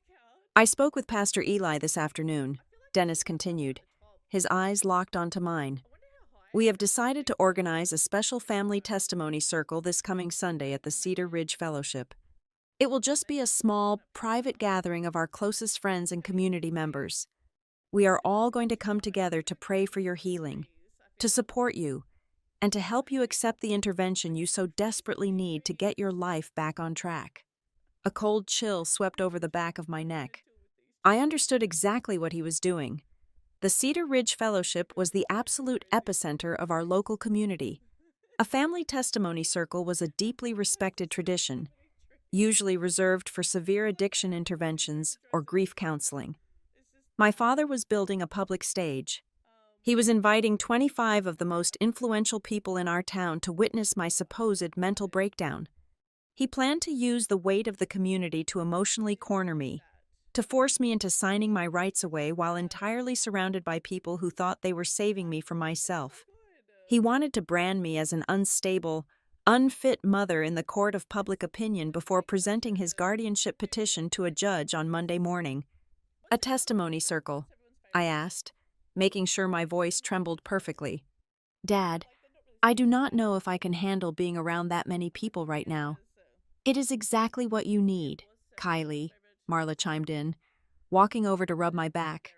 "I spoke with Pastor Eli this afternoon," Dennis continued, his eyes locked onto mine. "We have decided to organize a special family testimony circle this coming Sunday at the Cedar Ridge Fellowship. It will just be a small, private gathering of our closest friends and community members. We are all going to come together to pray for your healing, to support you, and to help you accept the intervention you so desperately need to get your life back on track." A cold chill swept over the back of my neck. I understood exactly what he was doing. The Cedar Ridge Fellowship was the absolute epicenter of our local community. A family testimony circle was a deeply respected tradition, usually reserved for severe addiction interventions or grief counseling. My father was building a public stage. He was inviting 25 of the most influential people in our town to witness my supposed mental breakdown. He planned to use the weight of the community to emotionally corner me, to force me into signing my rights away while entirely surrounded by people who thought they were saving me from myself. He wanted to brand me as an unstable, unfit mother in the court of public opinion before presenting his guardianship petition to a judge on Monday morning. "A testimony circle?" I asked, making sure my voice trembled perfectly. "Dad, I do not know if I can handle being around that many people right now." "It is exactly what you need, Kylie," Marla chimed in, walking over to rub my back,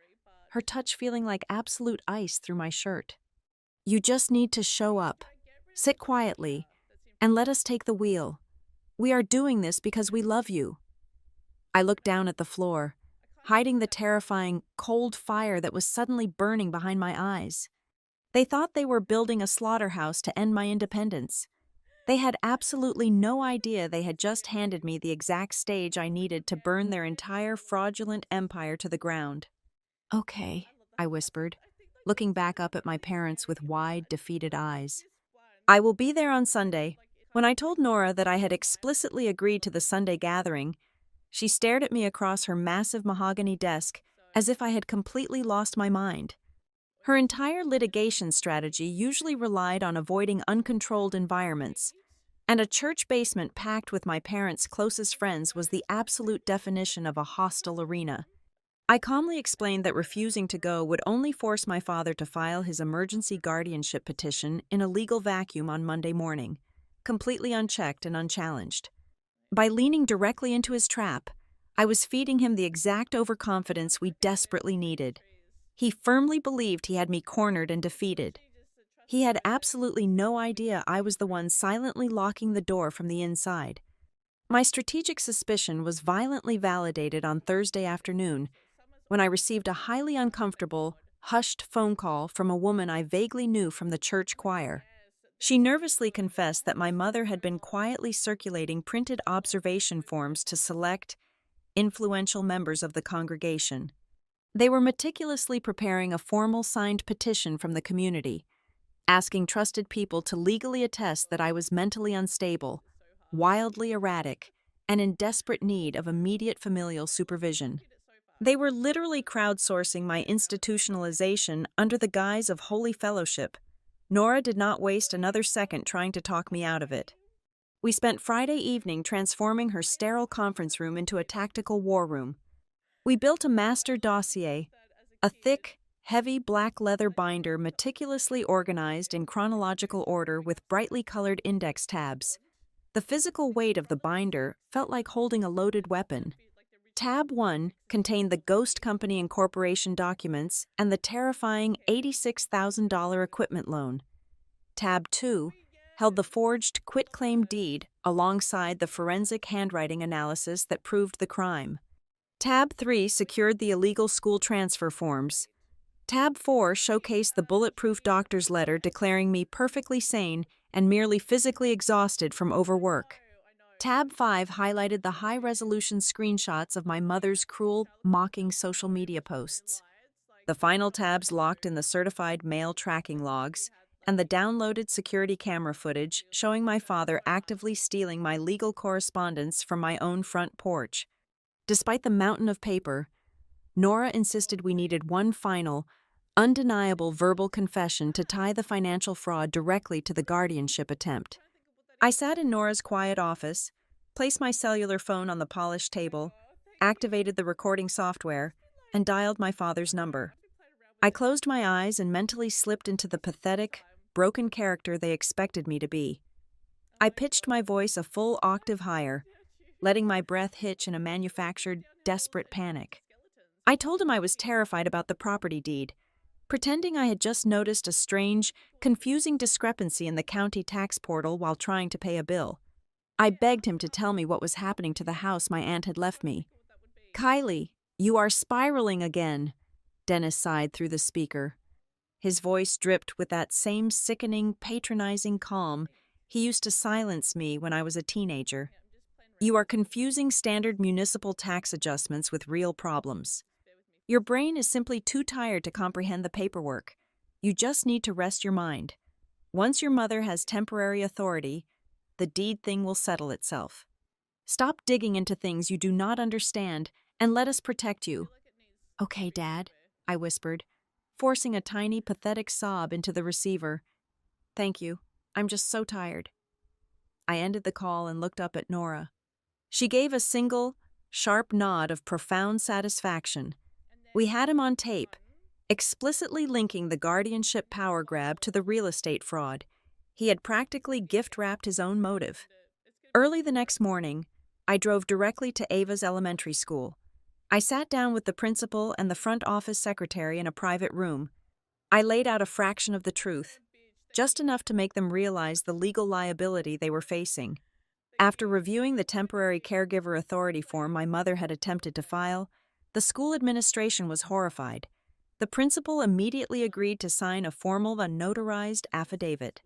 her touch feeling like absolute ice through my shirt. "You just need to show up, sit quietly, and let us take the wheel. We are doing this because we love you." I looked down at the floor, hiding the terrifying, cold fire that was suddenly burning behind my eyes. They thought they were building a slaughterhouse to end my independence. They had absolutely no idea they had just handed me the exact stage I needed to burn their entire fraudulent empire to the ground. "Okay," I whispered, looking back up at my parents with wide, defeated eyes. "I will be there on Sunday." When I told Nora that I had explicitly agreed to the Sunday gathering, she stared at me across her massive mahogany desk as if I had completely lost my mind. Her entire litigation strategy usually relied on avoiding uncontrolled environments, and a church basement packed with my parents' closest friends was the absolute definition of a hostile arena. I calmly explained that refusing to go would only force my father to file his emergency guardianship petition in a legal vacuum on Monday morning, completely unchecked and unchallenged. By leaning directly into his trap, I was feeding him the exact overconfidence we desperately needed. He firmly believed he had me cornered and defeated. He had absolutely no idea I was the one silently locking the door from the inside. My strategic suspicion was violently validated on Thursday afternoon when I received a highly uncomfortable, hushed phone call from a woman I vaguely knew from the church choir. She nervously confessed that my mother had been quietly circulating printed observation forms to select, influential members of the congregation. They were meticulously preparing a formal signed petition from the community, asking trusted people to legally attest that I was mentally unstable, wildly erratic, and in desperate need of immediate familial supervision. They were literally crowdsourcing my institutionalization under the guise of holy fellowship. Nora did not waste another second trying to talk me out of it. We spent Friday evening transforming her sterile conference room into a tactical war room. We built a master dossier, a thick, heavy black leather binder meticulously organized in chronological order with brightly colored index tabs. The physical weight of the binder felt like holding a loaded weapon. Tab 1 contained the Ghost Company Incorporation documents and the terrifying $86,000 equipment loan. Tab 2 held the forged quitclaim deed alongside the forensic handwriting analysis that proved the crime. Tab 3 secured the illegal school transfer forms. Tab 4 showcased the bulletproof doctor's letter declaring me perfectly sane and merely physically exhausted from overwork. Tab 5 highlighted the high-resolution screenshots of my mother's cruel, mocking social media posts. The final tabs locked in the certified mail tracking logs, and the downloaded security camera footage showing my father actively stealing my legal correspondence from my own front porch. Despite the mountain of paper, Nora insisted we needed one final, undeniable verbal confession to tie the financial fraud directly to the guardianship attempt. I sat in Nora's quiet office, placed my cellular phone on the polished table, activated the recording software, and dialed my father's number. I closed my eyes and mentally slipped into the pathetic, broken character they expected me to be. I pitched my voice a full octave higher, letting my breath hitch in a manufactured, desperate panic. I told him I was terrified about the property deed, pretending I had just noticed a strange, confusing discrepancy in the county tax portal while trying to pay a bill. I begged him to tell me what was happening to the house my aunt had left me. "Kylie, you are spiraling again," Dennis sighed through the speaker. His voice dripped with that same sickening, patronizing calm he used to silence me when I was a teenager. "You are confusing standard municipal tax adjustments with real problems. Your brain is simply too tired to comprehend the paperwork. You just need to rest your mind. Once your mother has temporary authority, the deed thing will settle itself. Stop digging into things you do not understand and let us protect you." "Okay, Dad," I whispered, forcing a tiny, pathetic sob into the receiver. "Thank you. I'm just so tired." I ended the call and looked up at Nora. She gave a single, sharp nod of profound satisfaction. We had him on tape, explicitly linking the guardianship power grab to the real estate fraud. He had practically gift-wrapped his own motive. Early the next morning, I drove directly to Ava's elementary school. I sat down with the principal and the front office secretary in a private room. I laid out a fraction of the truth, just enough to make them realize the legal liability they were facing. After reviewing the temporary caregiver authority form my mother had attempted to file, the school administration was horrified. The principal immediately agreed to sign a formal and notarized affidavit.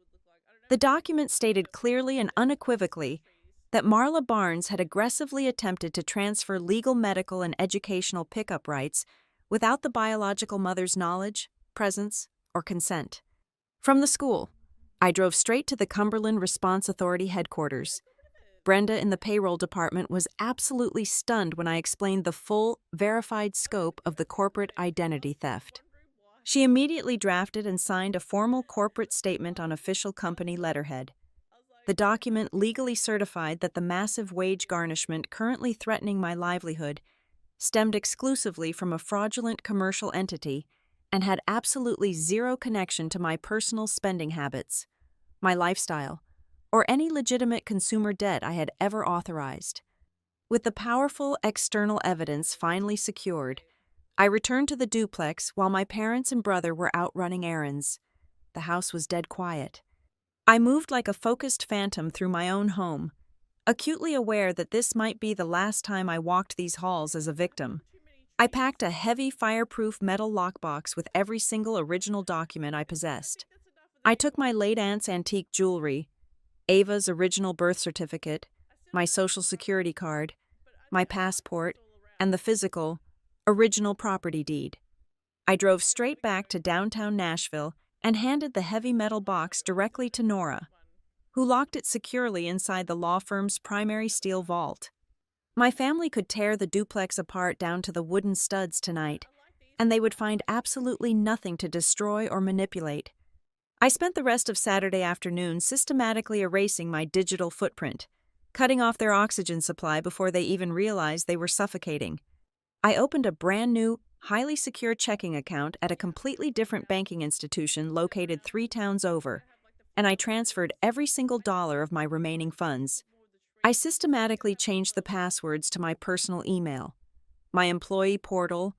The document stated clearly and unequivocally that Marla Barnes had aggressively attempted to transfer legal, medical, and educational pickup rights without the biological mother's knowledge, presence, or consent. From the school, I drove straight to the Cumberland Response Authority headquarters. Brenda in the payroll department was absolutely stunned when I explained the full, verified scope of the corporate identity theft. She immediately drafted and signed a formal corporate statement on official company letterhead. The document legally certified that the massive wage garnishment currently threatening my livelihood stemmed exclusively from a fraudulent commercial entity and had absolutely zero connection to my personal spending habits, my lifestyle, or any legitimate consumer debt I had ever authorized. With the powerful external evidence finally secured, I returned to the duplex while my parents and brother were out running errands. The house was dead quiet. I moved like a focused phantom through my own home, acutely aware that this might be the last time I walked these halls as a victim. I packed a heavy, fireproof metal lockbox with every single original document I possessed. I took my late aunt's antique jewelry, Ava's original birth certificate, my social security card, my passport, and the physical, original property deed. I drove straight back to downtown Nashville and handed the heavy metal box directly to Nora, who locked it securely inside the law firm's primary steel vault. My family could tear the duplex apart down to the wooden studs tonight, and they would find absolutely nothing to destroy or manipulate. I spent the rest of Saturday afternoon systematically erasing my digital footprint, cutting off their oxygen supply before they even realized they were suffocating. I opened a brand new, highly secure checking account at a completely different banking institution located 3 towns over, and I transferred every single dollar of my remaining funds. I systematically changed the passwords to my personal email, my employee portal,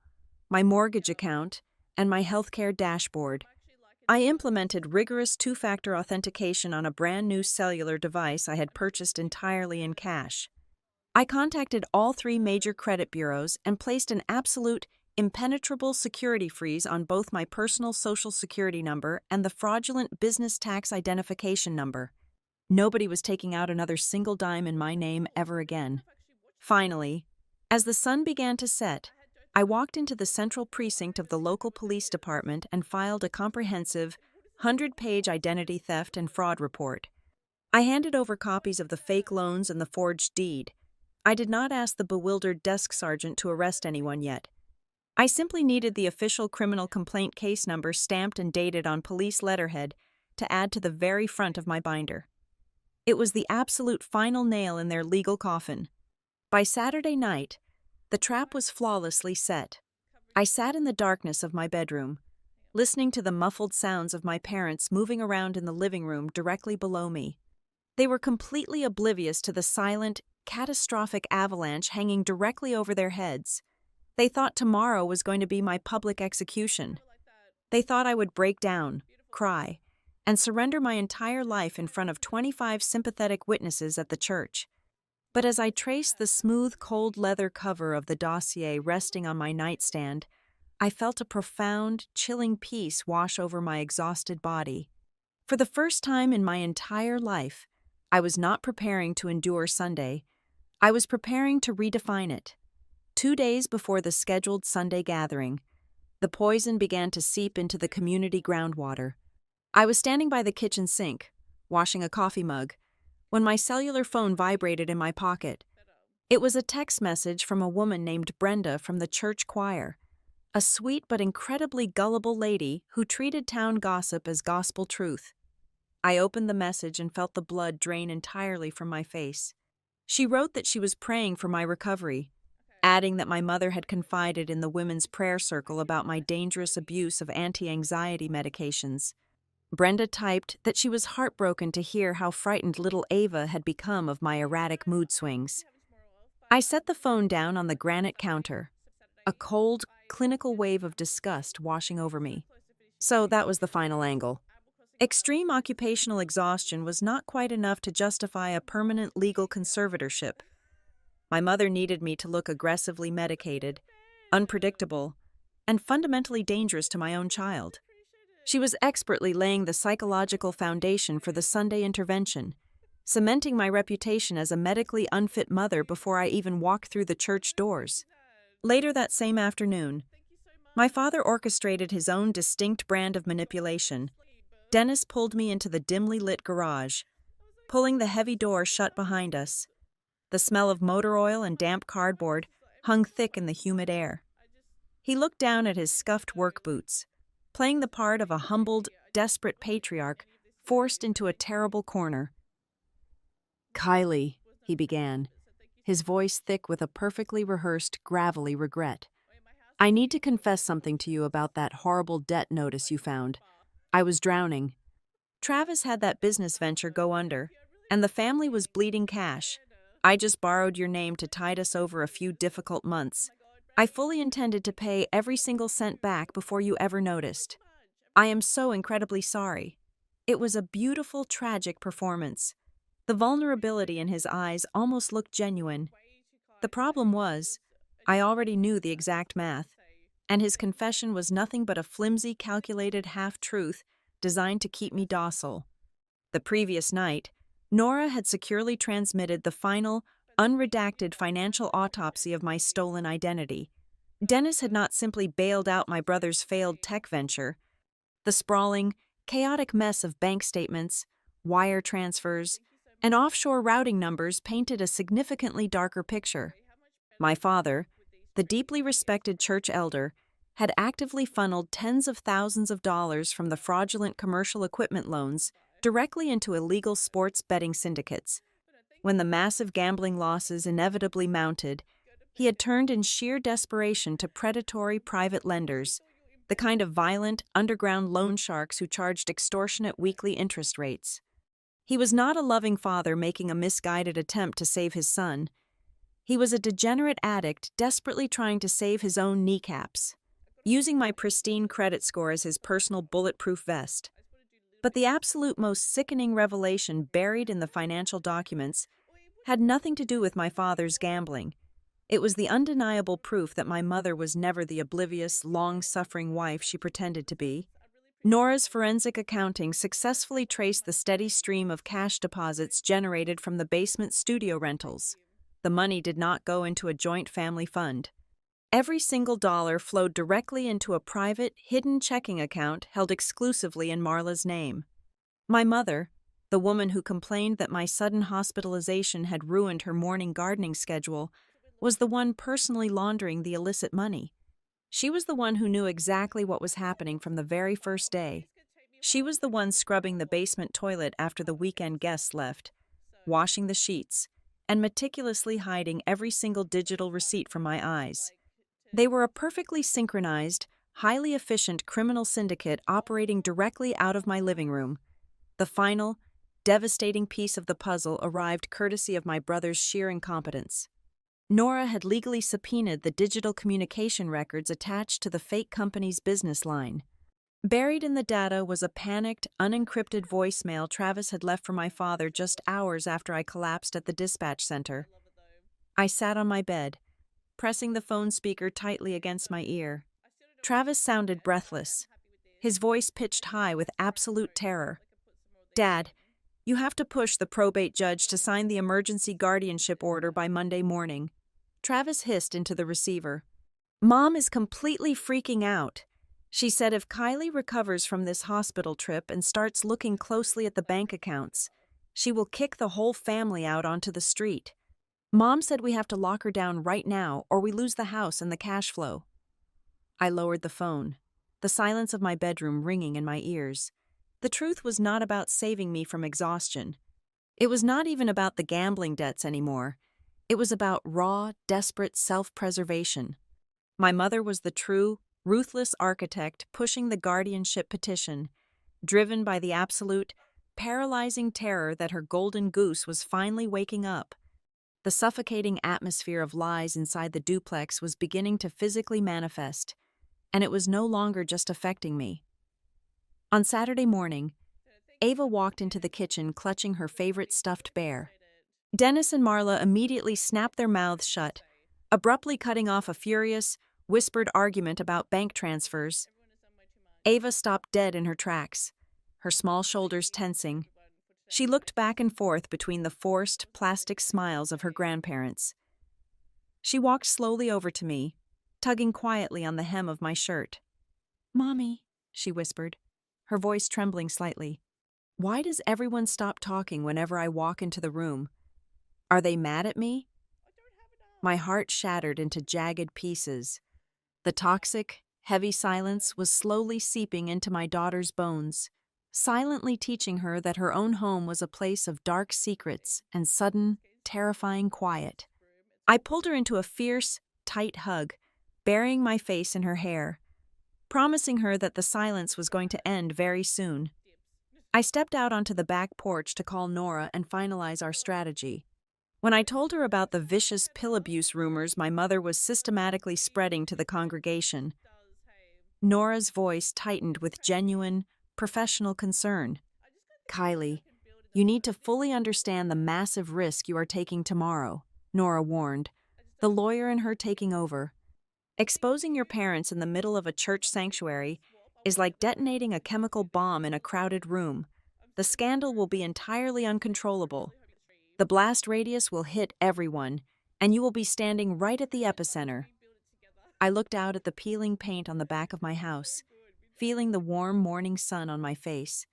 my mortgage account, and my healthcare dashboard. I implemented rigorous 2-factor authentication on a brand new cellular device I had purchased entirely in cash. I contacted all 3 major credit bureaus and placed an absolute, impenetrable security freeze on both my personal social security number and the fraudulent business tax identification number. Nobody was taking out another single dime in my name ever again. Finally, as the sun began to set, I walked into the central precinct of the local police department and filed a comprehensive 100-page identity theft and fraud report. I handed over copies of the fake loans and the forged deed. I did not ask the bewildered desk sergeant to arrest anyone yet. I simply needed the official criminal complaint case number stamped and dated on police letterhead to add to the very front of my binder. It was the absolute final nail in their legal coffin. By Saturday night, the trap was flawlessly set. I sat in the darkness of my bedroom, listening to the muffled sounds of my parents moving around in the living room directly below me. They were completely oblivious to the silent, catastrophic avalanche hanging directly over their heads. They thought tomorrow was going to be my public execution. They thought I would break down, cry, and surrender my entire life in front of 25 sympathetic witnesses at the church. But as I traced the smooth, cold leather cover of the dossier resting on my nightstand, I felt a profound, chilling peace wash over my exhausted body. For the first time in my entire life, I was not preparing to endure Sunday. I was preparing to redefine it. 2 days before the scheduled Sunday gathering, the poison began to seep into the community groundwater. I was standing by the kitchen sink, washing a coffee mug, when my cellular phone vibrated in my pocket. It was a text message from a woman named Brenda from the church choir, a sweet but incredibly gullible lady who treated town gossip as gospel truth. I opened the message and felt the blood drain entirely from my face. She wrote that she was praying for my recovery, adding that my mother had confided in the women's prayer circle about my dangerous abuse of anti-anxiety medications. Brenda typed that she was heartbroken to hear how frightened little Ava had become of my erratic mood swings. I set the phone down on the granite counter, a cold, clinical wave of disgust washing over me. So that was the final angle. Extreme occupational exhaustion was not quite enough to justify a permanent legal conservatorship. My mother needed me to look aggressively medicated, unpredictable, and fundamentally dangerous to my own child. She was expertly laying the psychological foundation for the Sunday intervention, cementing my reputation as a medically unfit mother before I even walked through the church doors. Later that same afternoon, my father orchestrated his own distinct brand of manipulation. Dennis pulled me into the dimly lit garage, pulling the heavy door shut behind us. The smell of motor oil and damp cardboard hung thick in the humid air. He looked down at his scuffed work boots, playing the part of a humbled, desperate patriarch forced into a terrible corner. "Kylie," he began, his voice thick with a perfectly rehearsed, gravelly regret. "I need to confess something to you about that horrible debt notice you found. I was drowning. Travis had that business venture go under, and the family was bleeding cash. I just borrowed your name to tide us over a few difficult months. I fully intended to pay every single cent back before you ever noticed. I am so incredibly sorry." It was a beautiful, tragic performance. The vulnerability in his eyes almost looked genuine. The problem was, I already knew the exact math, and his confession was nothing but a flimsy, calculated half-truth designed to keep me docile. The previous night, Nora had securely transmitted the final, unredacted financial autopsy of my stolen identity. Dennis had not simply bailed out my brother's failed tech venture. The sprawling, chaotic mess of bank statements, wire transfers, and offshore routing numbers painted a significantly darker picture. My father, the deeply respected church elder, had actively funneled tens of thousands of dollars from the fraudulent commercial equipment loans directly into illegal sports betting syndicates. When the massive gambling losses inevitably mounted, he had turned in sheer desperation to predatory private lenders, the kind of violent, underground loan sharks who charged extortionate weekly interest rates. He was not a loving father making a misguided attempt to save his son. He was a degenerate addict desperately trying to save his own kneecaps, using my pristine credit score as his personal bulletproof vest. But the absolute most sickening revelation buried in the financial documents had nothing to do with my father's gambling. It was the undeniable proof that my mother was never the oblivious, long-suffering wife she pretended to be. Nora's forensic accounting successfully traced the steady stream of cash deposits generated from the basement studio rentals. The money did not go into a joint family fund. Every single dollar flowed directly into a private, hidden checking account held exclusively in Marla's name. My mother, the woman who complained that my sudden hospitalization had ruined her morning gardening schedule, was the one personally laundering the illicit money. She was the one who knew exactly what was happening from the very first day. She was the one scrubbing the basement toilet after the weekend guests left, washing the sheets, and meticulously hiding every single digital receipt from my eyes. They were a perfectly synchronized, highly efficient criminal syndicate operating directly out of my living room. The final, devastating piece of the puzzle arrived courtesy of my brother's sheer incompetence. Nora had legally subpoenaed the digital communication records attached to the fake company's business line. Buried in the data was a panicked, unencrypted voicemail Travis had left for my father just hours after I collapsed at the dispatch center. I sat on my bed, pressing the phone speaker tightly against my ear. Travis sounded breathless, his voice pitched high with absolute terror. "Dad, you have to push the probate judge to sign the emergency guardianship order by Monday morning," Travis hissed into the receiver. "Mom is completely freaking out. She said if Kylie recovers from this hospital trip and starts looking closely at the bank accounts, she will kick the whole family out onto the street. Mom said we have to lock her down right now or we lose the house and the cash flow." I lowered the phone, the silence of my bedroom ringing in my ears. The truth was not about saving me from exhaustion. It was not even about the gambling debts anymore. It was about raw, desperate self-preservation. My mother was the true, ruthless architect pushing the guardianship petition, driven by the absolute, paralyzing terror that her golden goose was finally waking up. The suffocating atmosphere of lies inside the duplex was beginning to physically manifest, and it was no longer just affecting me. On Saturday morning, Ava walked into the kitchen clutching her favorite stuffed bear. Dennis and Marla immediately snapped their mouths shut, abruptly cutting off a furious, whispered argument about bank transfers. Ava stopped dead in her tracks, her small shoulders tensing. She looked back and forth between the forced, plastic smiles of her grandparents. She walked slowly over to me, tugging quietly on the hem of my shirt. "Mommy," she whispered, her voice trembling slightly. "Why does everyone stop talking whenever I walk into the room? Are they mad at me?" My heart shattered into jagged pieces. The toxic, heavy silence was slowly seeping into my daughter's bones, silently teaching her that her own home was a place of dark secrets and sudden, terrifying quiet. I pulled her into a fierce, tight hug, burying my face in her hair, promising her that the silence was going to end very soon. I stepped out onto the back porch to call Nora and finalize our strategy. When I told her about the vicious pill abuse rumors my mother was systematically spreading to the congregation, Nora's voice tightened with genuine, professional concern. "Kylie, you need to fully understand the massive risk you are taking tomorrow," Nora warned, the lawyer in her taking over. "Exposing your parents in the middle of a church sanctuary is like detonating a chemical bomb in a crowded room. The scandal will be entirely uncontrollable. The blast radius will hit everyone, and you will be standing right at the epicenter." I looked out at the peeling paint on the back of my house, feeling the warm morning sun on my face.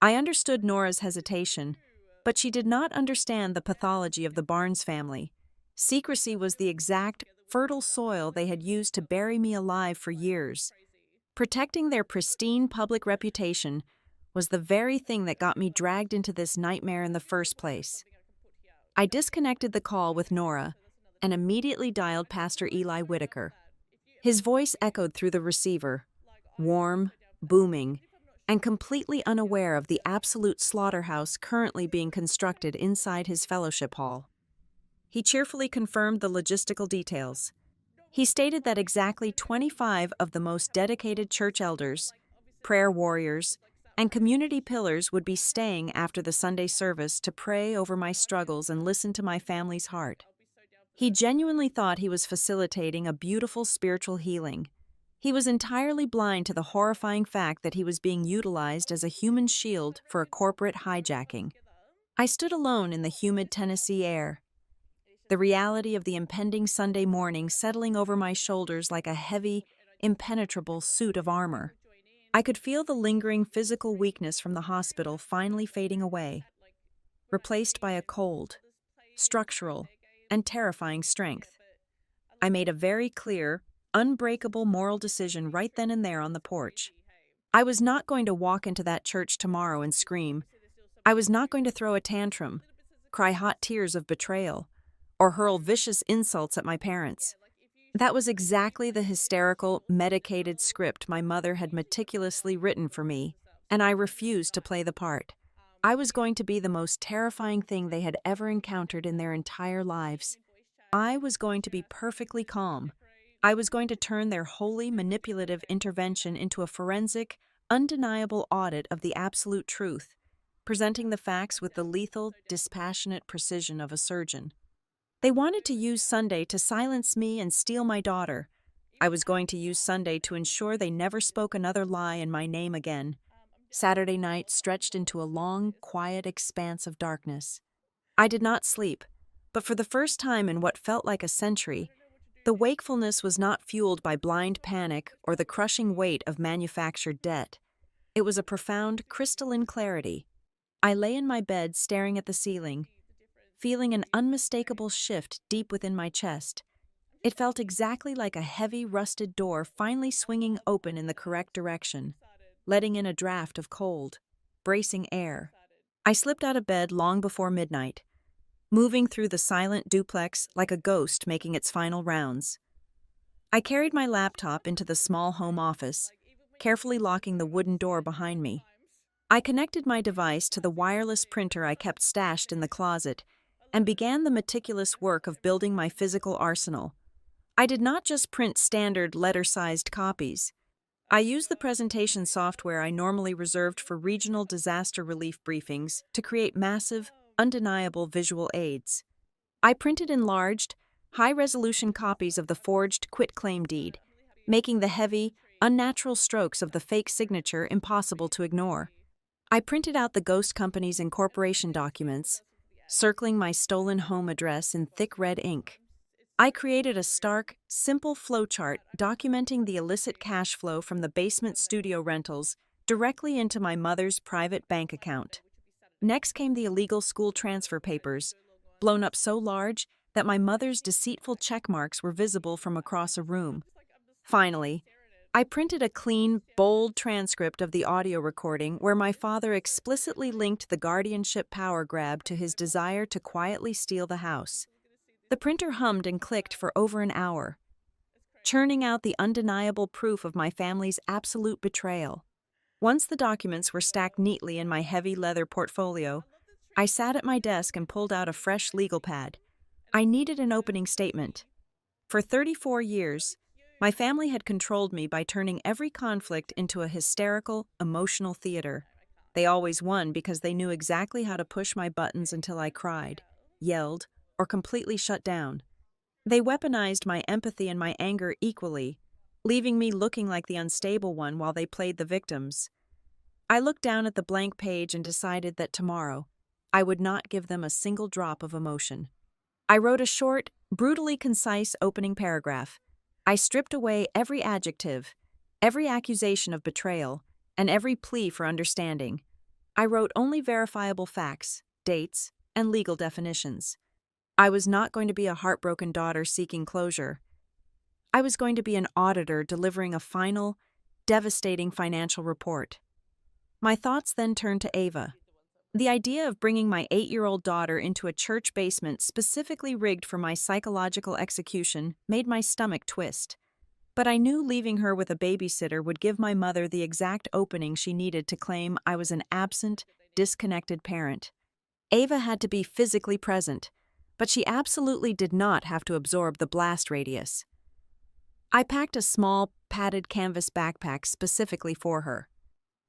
I understood Nora's hesitation, but she did not understand the pathology of the Barnes family. Secrecy was the exact, fertile soil they had used to bury me alive for years. Protecting their pristine public reputation was the very thing that got me dragged into this nightmare in the first place. I disconnected the call with Nora and immediately dialed Pastor Eli Whitaker. His voice echoed through the receiver, warm, booming, and completely unaware of the absolute slaughterhouse currently being constructed inside his fellowship hall. He cheerfully confirmed the logistical details. He stated that exactly 25 of the most dedicated church elders, prayer warriors, and community pillars would be staying after the Sunday service to pray over my struggles and listen to my family's heart. He genuinely thought he was facilitating a beautiful spiritual healing. He was entirely blind to the horrifying fact that he was being utilized as a human shield for a corporate hijacking. I stood alone in the humid Tennessee air, the reality of the impending Sunday morning settling over my shoulders like a heavy, impenetrable suit of armor. I could feel the lingering physical weakness from the hospital finally fading away, replaced by a cold, structural, and terrifying strength. I made a very clear, unbreakable moral decision right then and there on the porch. I was not going to walk into that church tomorrow and scream. I was not going to throw a tantrum, cry hot tears of betrayal, or hurl vicious insults at my parents. That was exactly the hysterical, medicated script my mother had meticulously written for me, and I refused to play the part. I was going to be the most terrifying thing they had ever encountered in their entire lives. I was going to be perfectly calm. I was going to turn their wholly manipulative intervention into a forensic, undeniable audit of the absolute truth, presenting the facts with the lethal, dispassionate precision of a surgeon. They wanted to use Sunday to silence me and steal my daughter. I was going to use Sunday to ensure they never spoke another lie in my name again. Saturday night stretched into a long, quiet expanse of darkness. I did not sleep, but for the first time in what felt like a century, the wakefulness was not fueled by blind panic or the crushing weight of manufactured debt. It was a profound, crystalline clarity. I lay in my bed staring at the ceiling, feeling an unmistakable shift deep within my chest. It felt exactly like a heavy, rusted door finally swinging open in the correct direction, letting in a draft of cold, bracing air. I slipped out of bed long before midnight, moving through the silent duplex like a ghost making its final rounds. I carried my laptop into the small home office, carefully locking the wooden door behind me. I connected my device to the wireless printer I kept stashed in the closet and began the meticulous work of building my physical arsenal. I did not just print standard letter-sized copies. I used the presentation software I normally reserved for regional disaster relief briefings to create massive, undeniable visual aids. I printed enlarged, high-resolution copies of the forged quitclaim deed, making the heavy, unnatural strokes of the fake signature impossible to ignore. I printed out the ghost company's incorporation documents, circling my stolen home address in thick red ink. I created a stark, simple flowchart documenting the illicit cash flow from the basement studio rentals directly into my mother's private bank account. Next came the illegal school transfer papers, blown up so large that my mother's deceitful check marks were visible from across a room. Finally, I printed a clean, bold transcript of the audio recording where my father explicitly linked the guardianship power grab to his desire to quietly steal the house. The printer hummed and clicked for over an hour, churning out the undeniable proof of my family's absolute betrayal. Once the documents were stacked neatly in my heavy leather portfolio, I sat at my desk and pulled out a fresh legal pad. I needed an opening statement. For 34 years, my family had controlled me by turning every conflict into a hysterical, emotional theater. They always won because they knew exactly how to push my buttons until I cried, yelled, or completely shut down. They weaponized my empathy and my anger equally, leaving me looking like the unstable one while they played the victims. I looked down at the blank page and decided that tomorrow, I would not give them a single drop of emotion. I wrote a short, brutally concise opening paragraph. I stripped away every adjective, every accusation of betrayal, and every plea for understanding. I wrote only verifiable facts, dates, and legal definitions. I was not going to be a heartbroken daughter seeking closure. I was going to be an auditor delivering a final, devastating financial report. My thoughts then turned to Ava. The idea of bringing my 8-year-old daughter into a church basement specifically rigged for my psychological execution made my stomach twist. But I knew leaving her with a babysitter would give my mother the exact opening she needed to claim I was an absent, disconnected parent. Ava had to be physically present, but she absolutely did not have to absorb the blast radius. I packed a small, padded canvas backpack specifically for her.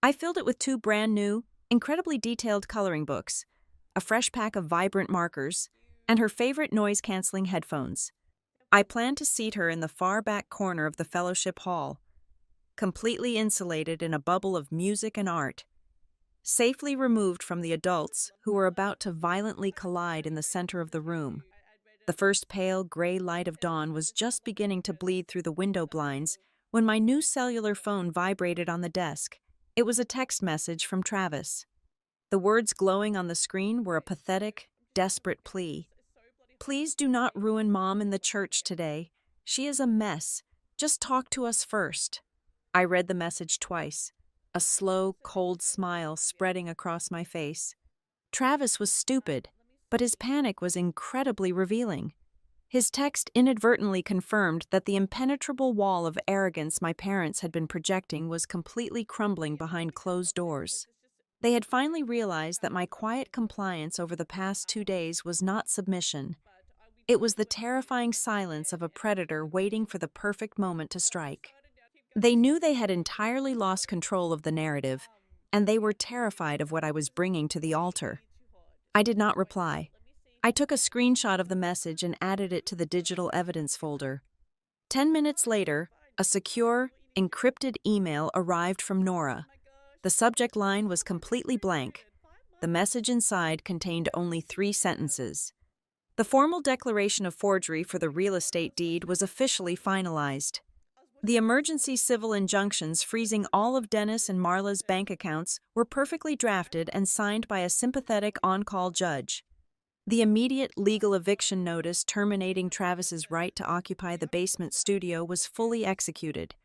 I filled it with 2 brand new, incredibly detailed coloring books, a fresh pack of vibrant markers, and her favorite noise-canceling headphones. I planned to seat her in the far back corner of the fellowship hall, completely insulated in a bubble of music and art, safely removed from the adults who were about to violently collide in the center of the room. The first pale gray light of dawn was just beginning to bleed through the window blinds when my new cellular phone vibrated on the desk. It was a text message from Travis. The words glowing on the screen were a pathetic, desperate plea. "Please do not ruin Mom in the church today. She is a mess. Just talk to us first." I read the message twice, a slow, cold smile spreading across my face. Travis was stupid, but his panic was incredibly revealing. His text inadvertently confirmed that the impenetrable wall of arrogance my parents had been projecting was completely crumbling behind closed doors. They had finally realized that my quiet compliance over the past 2 days was not submission. It was the terrifying silence of a predator waiting for the perfect moment to strike. They knew they had entirely lost control of the narrative, and they were terrified of what I was bringing to the altar. I did not reply. I took a screenshot of the message and added it to the digital evidence folder. 10 minutes later, a secure, encrypted email arrived from Nora. The subject line was completely blank. The message inside contained only 3 sentences. The formal declaration of forgery for the real estate deed was officially finalized. The emergency civil injunctions freezing all of Dennis and Marla's bank accounts were perfectly drafted and signed by a sympathetic on-call judge. The immediate legal eviction notice terminating Travis's right to occupy the basement studio was fully executed.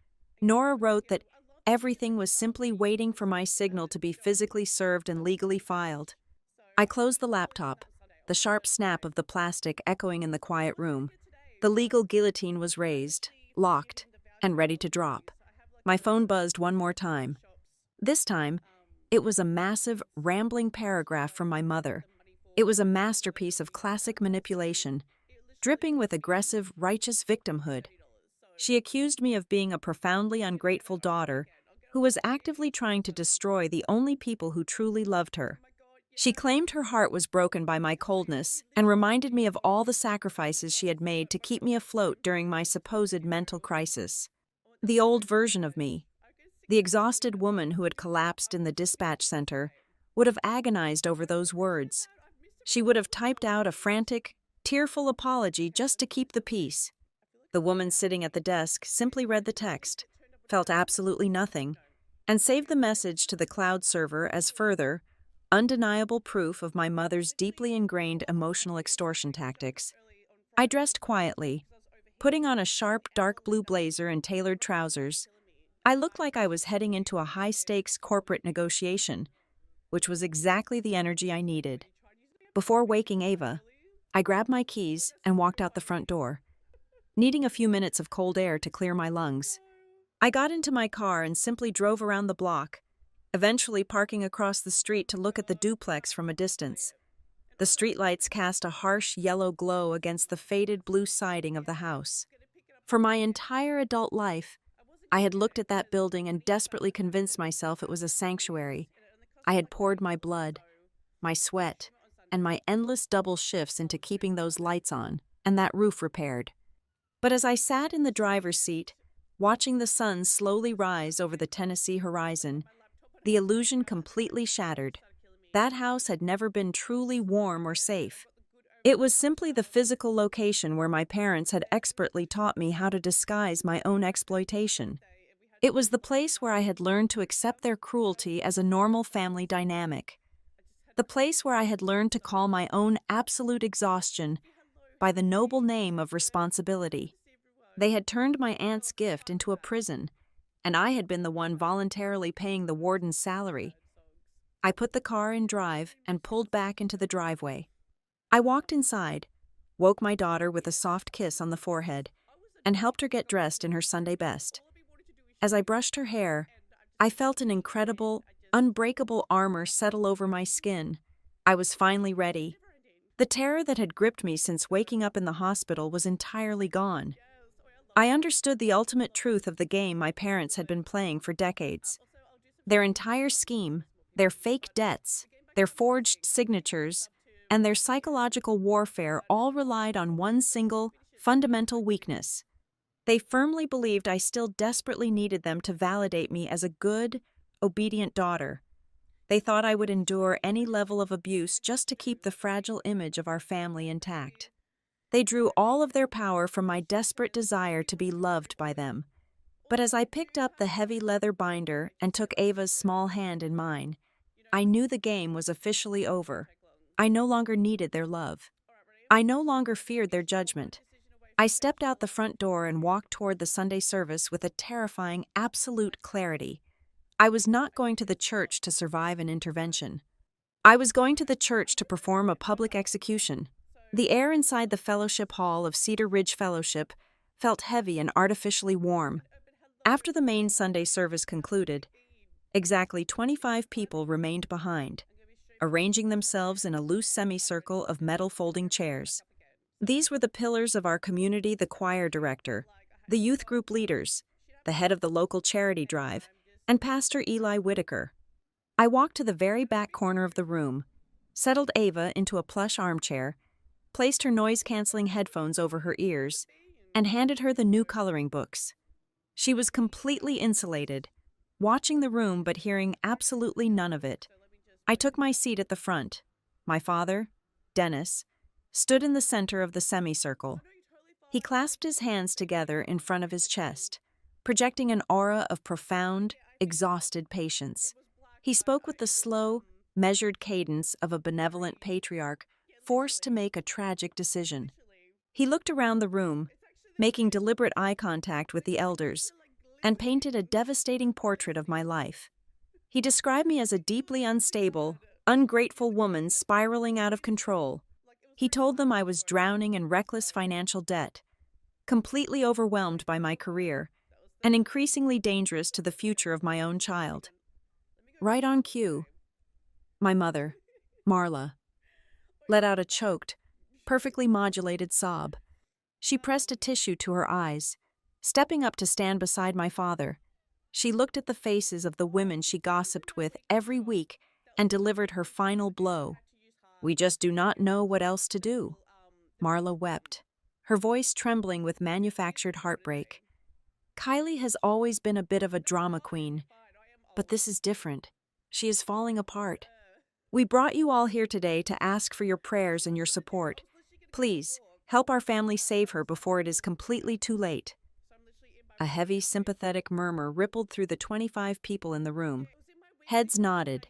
Nora wrote that everything was simply waiting for my signal to be physically served and legally filed. I closed the laptop, the sharp snap of the plastic echoing in the quiet room. The legal guillotine was raised, locked, and ready to drop. My phone buzzed one more time. This time, it was a massive, rambling paragraph from my mother. It was a masterpiece of classic manipulation, dripping with aggressive, righteous victimhood. She accused me of being a profoundly ungrateful daughter who was actively trying to destroy the only people who truly loved her. She claimed her heart was broken by my coldness and reminded me of all the sacrifices she had made to keep me afloat during my supposed mental crisis. The old version of me, the exhausted woman who had collapsed in the dispatch center, would have agonized over those words. She would have typed out a frantic, tearful apology just to keep the peace. The woman sitting at the desk simply read the text, felt absolutely nothing, and saved the message to the cloud server as further, undeniable proof of my mother's deeply ingrained emotional extortion tactics. I dressed quietly, putting on a sharp dark blue blazer and tailored trousers. I looked like I was heading into a high-stakes corporate negotiation, which was exactly the energy I needed. Before waking Ava, I grabbed my keys and walked out the front door, needing a few minutes of cold air to clear my lungs. I got into my car and simply drove around the block, eventually parking across the street to look at the duplex from a distance. The streetlights cast a harsh yellow glow against the faded blue siding of the house. For my entire adult life, I had looked at that building and desperately convinced myself it was a sanctuary. I had poured my blood, my sweat, and my endless double shifts into keeping those lights on and that roof repaired. But as I sat in the driver's seat, watching the sun slowly rise over the Tennessee horizon, the illusion completely shattered. That house had never been truly warm or safe. It was simply the physical location where my parents had expertly taught me how to disguise my own exploitation. It was the place where I had learned to accept their cruelty as a normal family dynamic. The place where I had learned to call my own absolute exhaustion by the noble name of responsibility. They had turned my aunt's gift into a prison, and I had been the one voluntarily paying the warden's salary. I put the car in drive and pulled back into the driveway. I walked inside, woke my daughter with a soft kiss on the forehead, and helped her get dressed in her Sunday best. As I brushed her hair, I felt an incredible, unbreakable armor settle over my skin. I was finally ready. The terror that had gripped me since waking up in the hospital was entirely gone. I understood the ultimate truth of the game my parents had been playing for decades. Their entire scheme, their fake debts, their forged signatures, and their psychological warfare all relied on one single, fundamental weakness: They firmly believed I still desperately needed them to validate me as a good, obedient daughter. They thought I would endure any level of abuse just to keep the fragile image of our family intact. They drew all of their power from my desperate desire to be loved by them. But as I picked up the heavy leather binder and took Ava's small hand in mine, I knew the game was officially over. I no longer needed their love. I no longer feared their judgment. I stepped out the front door and walked toward the Sunday service with a terrifying, absolute clarity. I was not going to the church to survive an intervention. I was going to the church to perform a public execution. The air inside the fellowship hall of Cedar Ridge Fellowship felt heavy and artificially warm. After the main Sunday service concluded, exactly 25 people remained behind, arranging themselves in a loose semicircle of metal folding chairs. These were the pillars of our community: the choir director, the youth group leaders, the head of the local charity drive, and Pastor Eli Whitaker. I walked to the very back corner of the room, settled Ava into a plush armchair, placed her noise-canceling headphones over her ears, and handed her the new coloring books. She was completely insulated, watching the room but hearing absolutely none of it. I took my seat at the front. My father, Dennis, stood in the center of the semicircle. He clasped his hands together in front of his chest, projecting an aura of profound, exhausted patience. He spoke with the slow, measured cadence of a benevolent patriarch forced to make a tragic decision. He looked around the room, making deliberate eye contact with the elders, and painted a devastating portrait of my life. He described me as a deeply unstable, ungrateful woman spiraling out of control. He told them I was drowning in reckless financial debt, completely overwhelmed by my career, and increasingly dangerous to the future of my own child. Right on cue, my mother, Marla, let out a choked, perfectly modulated sob. She pressed a tissue to her eyes, stepping up to stand beside my father. She looked at the faces of the women she gossiped with every week and delivered her final blow. "We just do not know what else to do." Marla wept, her voice trembling with manufactured heartbreak. "Kylie has always been a bit of a drama queen, but this is different. She is falling apart. We brought you all here today to ask for your prayers and your support. Please, help our family save her before it is completely too late." A heavy, sympathetic murmur rippled through the 25 people in the room. Heads nodded.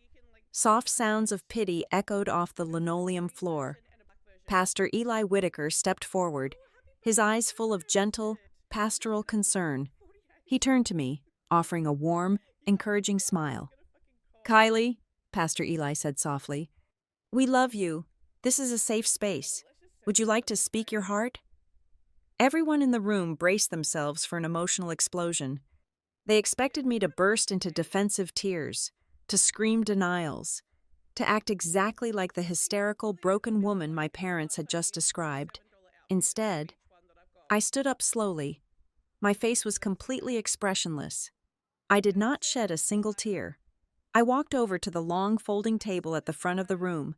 Soft sounds of pity echoed off the linoleum floor. Pastor Eli Whitaker stepped forward, his eyes full of gentle, pastoral concern. He turned to me, offering a warm, encouraging smile. "Kylie," Pastor Eli said softly, "we love you. This is a safe space. Would you like to speak your heart?" Everyone in the room braced themselves for an emotional explosion. They expected me to burst into defensive tears, to scream denials, to act exactly like the hysterical, broken woman my parents had just described. Instead, I stood up slowly. My face was completely expressionless. I did not shed a single tear. I walked over to the long folding table at the front of the room,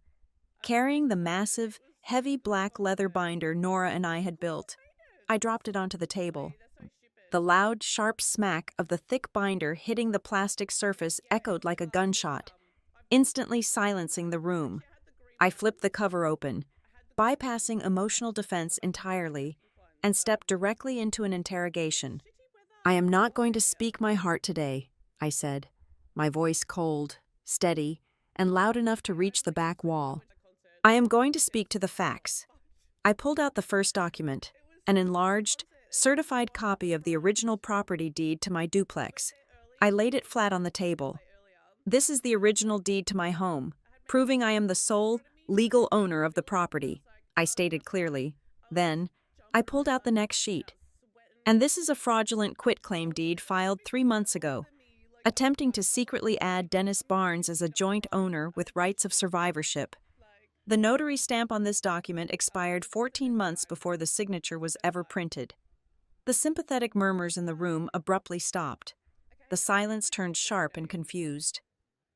carrying the massive, heavy black leather binder Nora and I had built. I dropped it onto the table. The loud, sharp smack of the thick binder hitting the plastic surface echoed like a gunshot, instantly silencing the room. I flipped the cover open, bypassing emotional defense entirely, and stepped directly into an interrogation. "I am not going to speak my heart today," I said, my voice cold, steady, and loud enough to reach the back wall. "I am going to speak to the facts." I pulled out the first document, an enlarged, certified copy of the original property deed to my duplex. I laid it flat on the table. "This is the original deed to my home, proving I am the sole, legal owner of the property," I stated clearly. Then, I pulled out the next sheet. "And this is a fraudulent quitclaim deed filed 3 months ago, attempting to secretly add Dennis Barnes as a joint owner with rights of survivorship. The notary stamp on this document expired 14 months before the signature was ever printed." The sympathetic murmurs in the room abruptly stopped. The silence turned sharp and confused.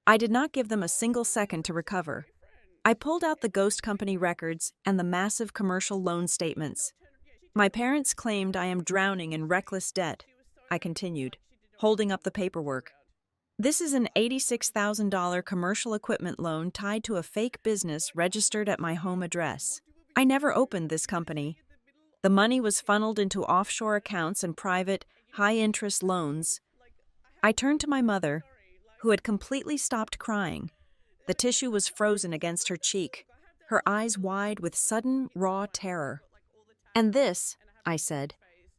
I did not give them a single second to recover. I pulled out the ghost company records and the massive commercial loan statements. My parents claimed I am drowning in reckless debt. I continued, holding up the paperwork. This is an $86,000 commercial equipment loan tied to a fake business registered at my home address. I never opened this company. The money was funneled into offshore accounts and private, high-interest loans. I turned to my mother, who had completely stopped crying. The tissue was frozen against her cheek, her eyes wide with sudden, raw terror. "And this," I said,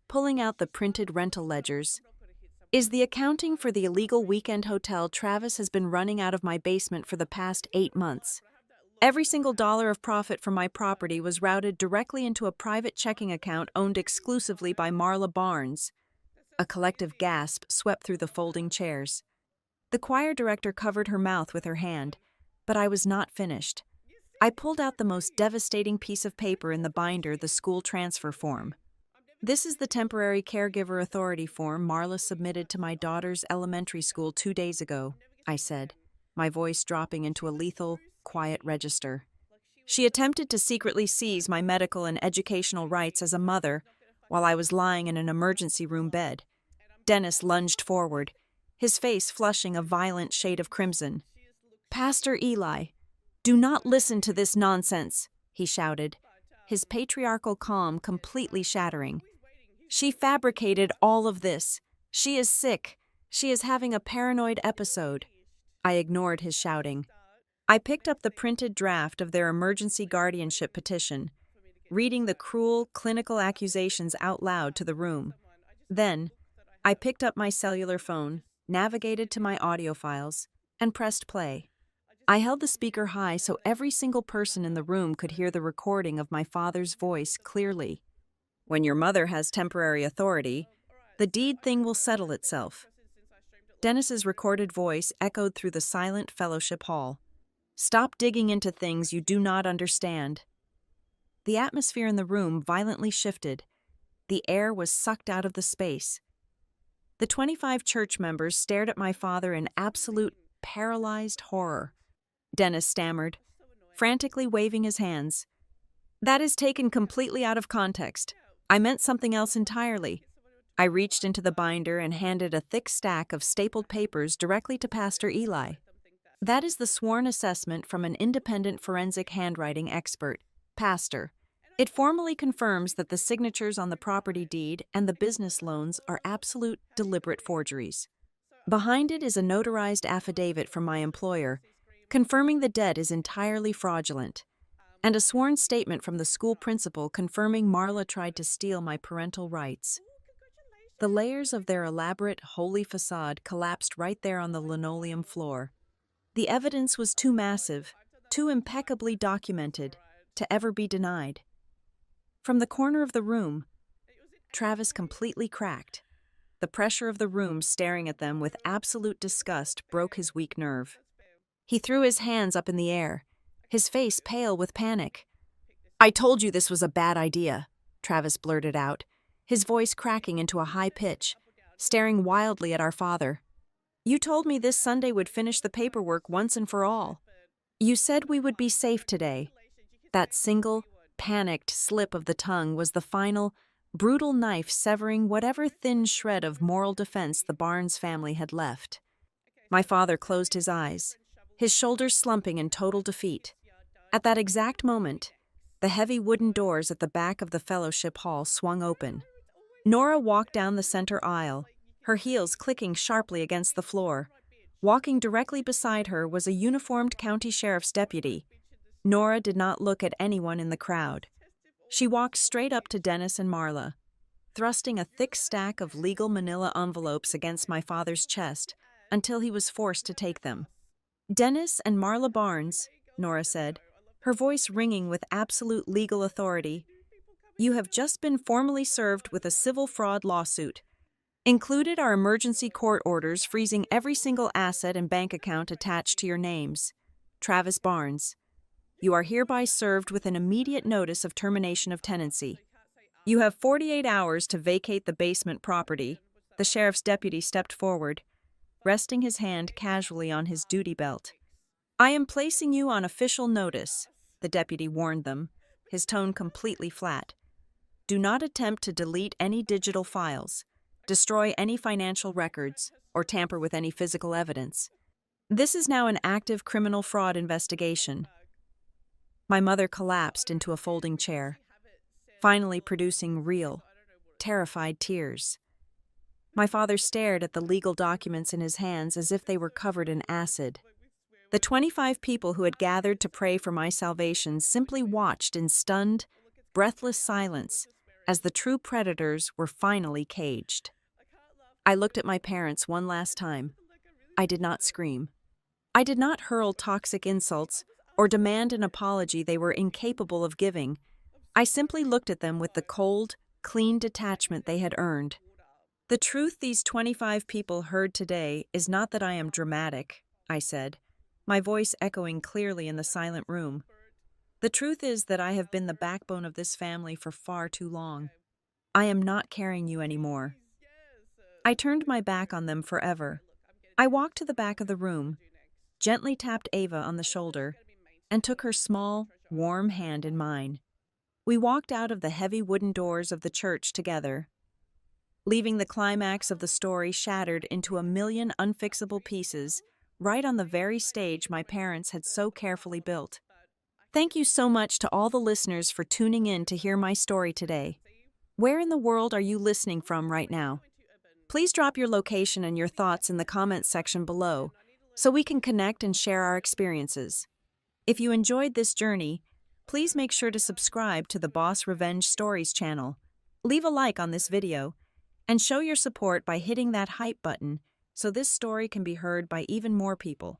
pulling out the printed rental ledgers, "is the accounting for the illegal weekend hotel Travis has been running out of my basement for the past 8 months. Every single dollar of profit from my property was routed directly into a private checking account owned exclusively by Marla Barnes." A collective gasp swept through the folding chairs. The choir director covered her mouth with her hand, but I was not finished. I pulled out the most devastating piece of paper in the binder, the school transfer form. "This is the temporary caregiver authority form Marla submitted to my daughter's elementary school 2 days ago," I said, my voice dropping into a lethal, quiet register. "She attempted to secretly seize my medical and educational rights as a mother while I was lying in an emergency room bed." Dennis lunged forward, his face flushing a violent shade of crimson. "Pastor Eli, do not listen to this nonsense," he shouted, his patriarchal calm completely shattering. "She fabricated all of this. She is sick. She is having a paranoid episode." I ignored his shouting. I picked up the printed draft of their emergency guardianship petition, reading the cruel, clinical accusations out loud to the room. Then, I picked up my cellular phone, navigated to my audio files, and pressed play. I held the speaker high so every single person in the room could hear the recording of my father's voice clearly. "When your mother has temporary authority, the deed thing will settle itself." Dennis's recorded voice echoed through the silent fellowship hall. "Stop digging into things you do not understand." The atmosphere in the room violently shifted. The air was sucked out of the space. The 25 church members stared at my father in absolute, paralyzed horror. Dennis stammered, frantically waving his hands. "That is taken completely out of context. I meant something else entirely." I reached into the binder and handed a thick stack of stapled papers directly to Pastor Eli. "That is the sworn assessment from an independent forensic handwriting expert, Pastor. It formally confirms that the signatures on the property deed and the business loans are absolute, deliberate forgeries. Behind it is a notarized affidavit from my employer, confirming the debt is entirely fraudulent, and a sworn statement from the school principal confirming Marla tried to steal my parental rights." The layers of their elaborate, holy facade collapsed right there on the linoleum floor. The evidence was too massive, too impeccably documented, to ever be denied. From the corner of the room, Travis completely cracked. The pressure of the room staring at them with absolute disgust broke his weak nerve. He threw his hands up in the air, his face pale with panic. "I told you this was a bad idea," Travis blurted out, his voice cracking into a high pitch, staring wildly at our father. "You told me this Sunday would finish the paperwork once and for all. You said we would be safe today." That single, panicked slip of the tongue was the final, brutal knife severing whatever thin shred of moral defense the Barnes family had left. My father closed his eyes, his shoulders slumping in total defeat. At that exact moment, the heavy wooden doors at the back of the fellowship hall swung open. Nora walked down the center aisle, her heels clicking sharply against the floor. Walking directly beside her was a uniformed county sheriff's deputy. Nora did not look at anyone in the crowd. She walked straight up to Dennis and Marla, thrusting a thick stack of legal manila envelopes against my father's chest until he was forced to take them. "Dennis and Marla Barnes," Nora said, her voice ringing with absolute legal authority, "you have just been formally served with a civil fraud lawsuit. Included are emergency court orders freezing every single asset and bank account attached to your names. Travis Barnes. You are hereby served with an immediate notice of termination of tenancy. You have 48 hours to vacate the basement property." The sheriff's deputy stepped forward, resting his hand casually on his duty belt. "I am placing you on official notice," the deputy warned them, his tone completely flat. Do not attempt to delete any digital files, destroy any financial records, or tamper with any physical evidence. This is now an active criminal fraud investigation. My mother collapsed into a folding chair, finally producing real, terrified tears. My father stared at the legal documents in his hands as if they were covered in acid. The 25 people who had gathered to pray for my salvation simply watched in stunned, breathless silence as the true predators were finally caged. I looked at my parents one last time. I did not scream. I did not hurl toxic insults or demand an apology they were incapable of giving. I simply looked at them with the cold, clean detachment they had earned. The truth these 25 people heard today is not that I am dramatic, I said, my voice echoing clearly in the silent room. The truth is that I have been the backbone of this family for far too long. I am not carrying you anymore. I turned my back on them forever. I walked to the back of the room, gently tapped Ava on the shoulder, and took her small, warm hand in mine. We walked out of the heavy wooden doors of the church together, leaving the climax of the story shattered into a million unfixable pieces right on the very stage my parents had so carefully built. Thank you so much to all the listeners for tuning in to hear my story today. Where in the world are you listening from right now? Please drop your location and your thoughts in the comments section below so we can connect and share our experiences. If you enjoyed this journey, please make sure to subscribe to the Boss Revenge Stories channel. Leave a like on this video and show your support by hitting that hype button so this story can be heard by even more people.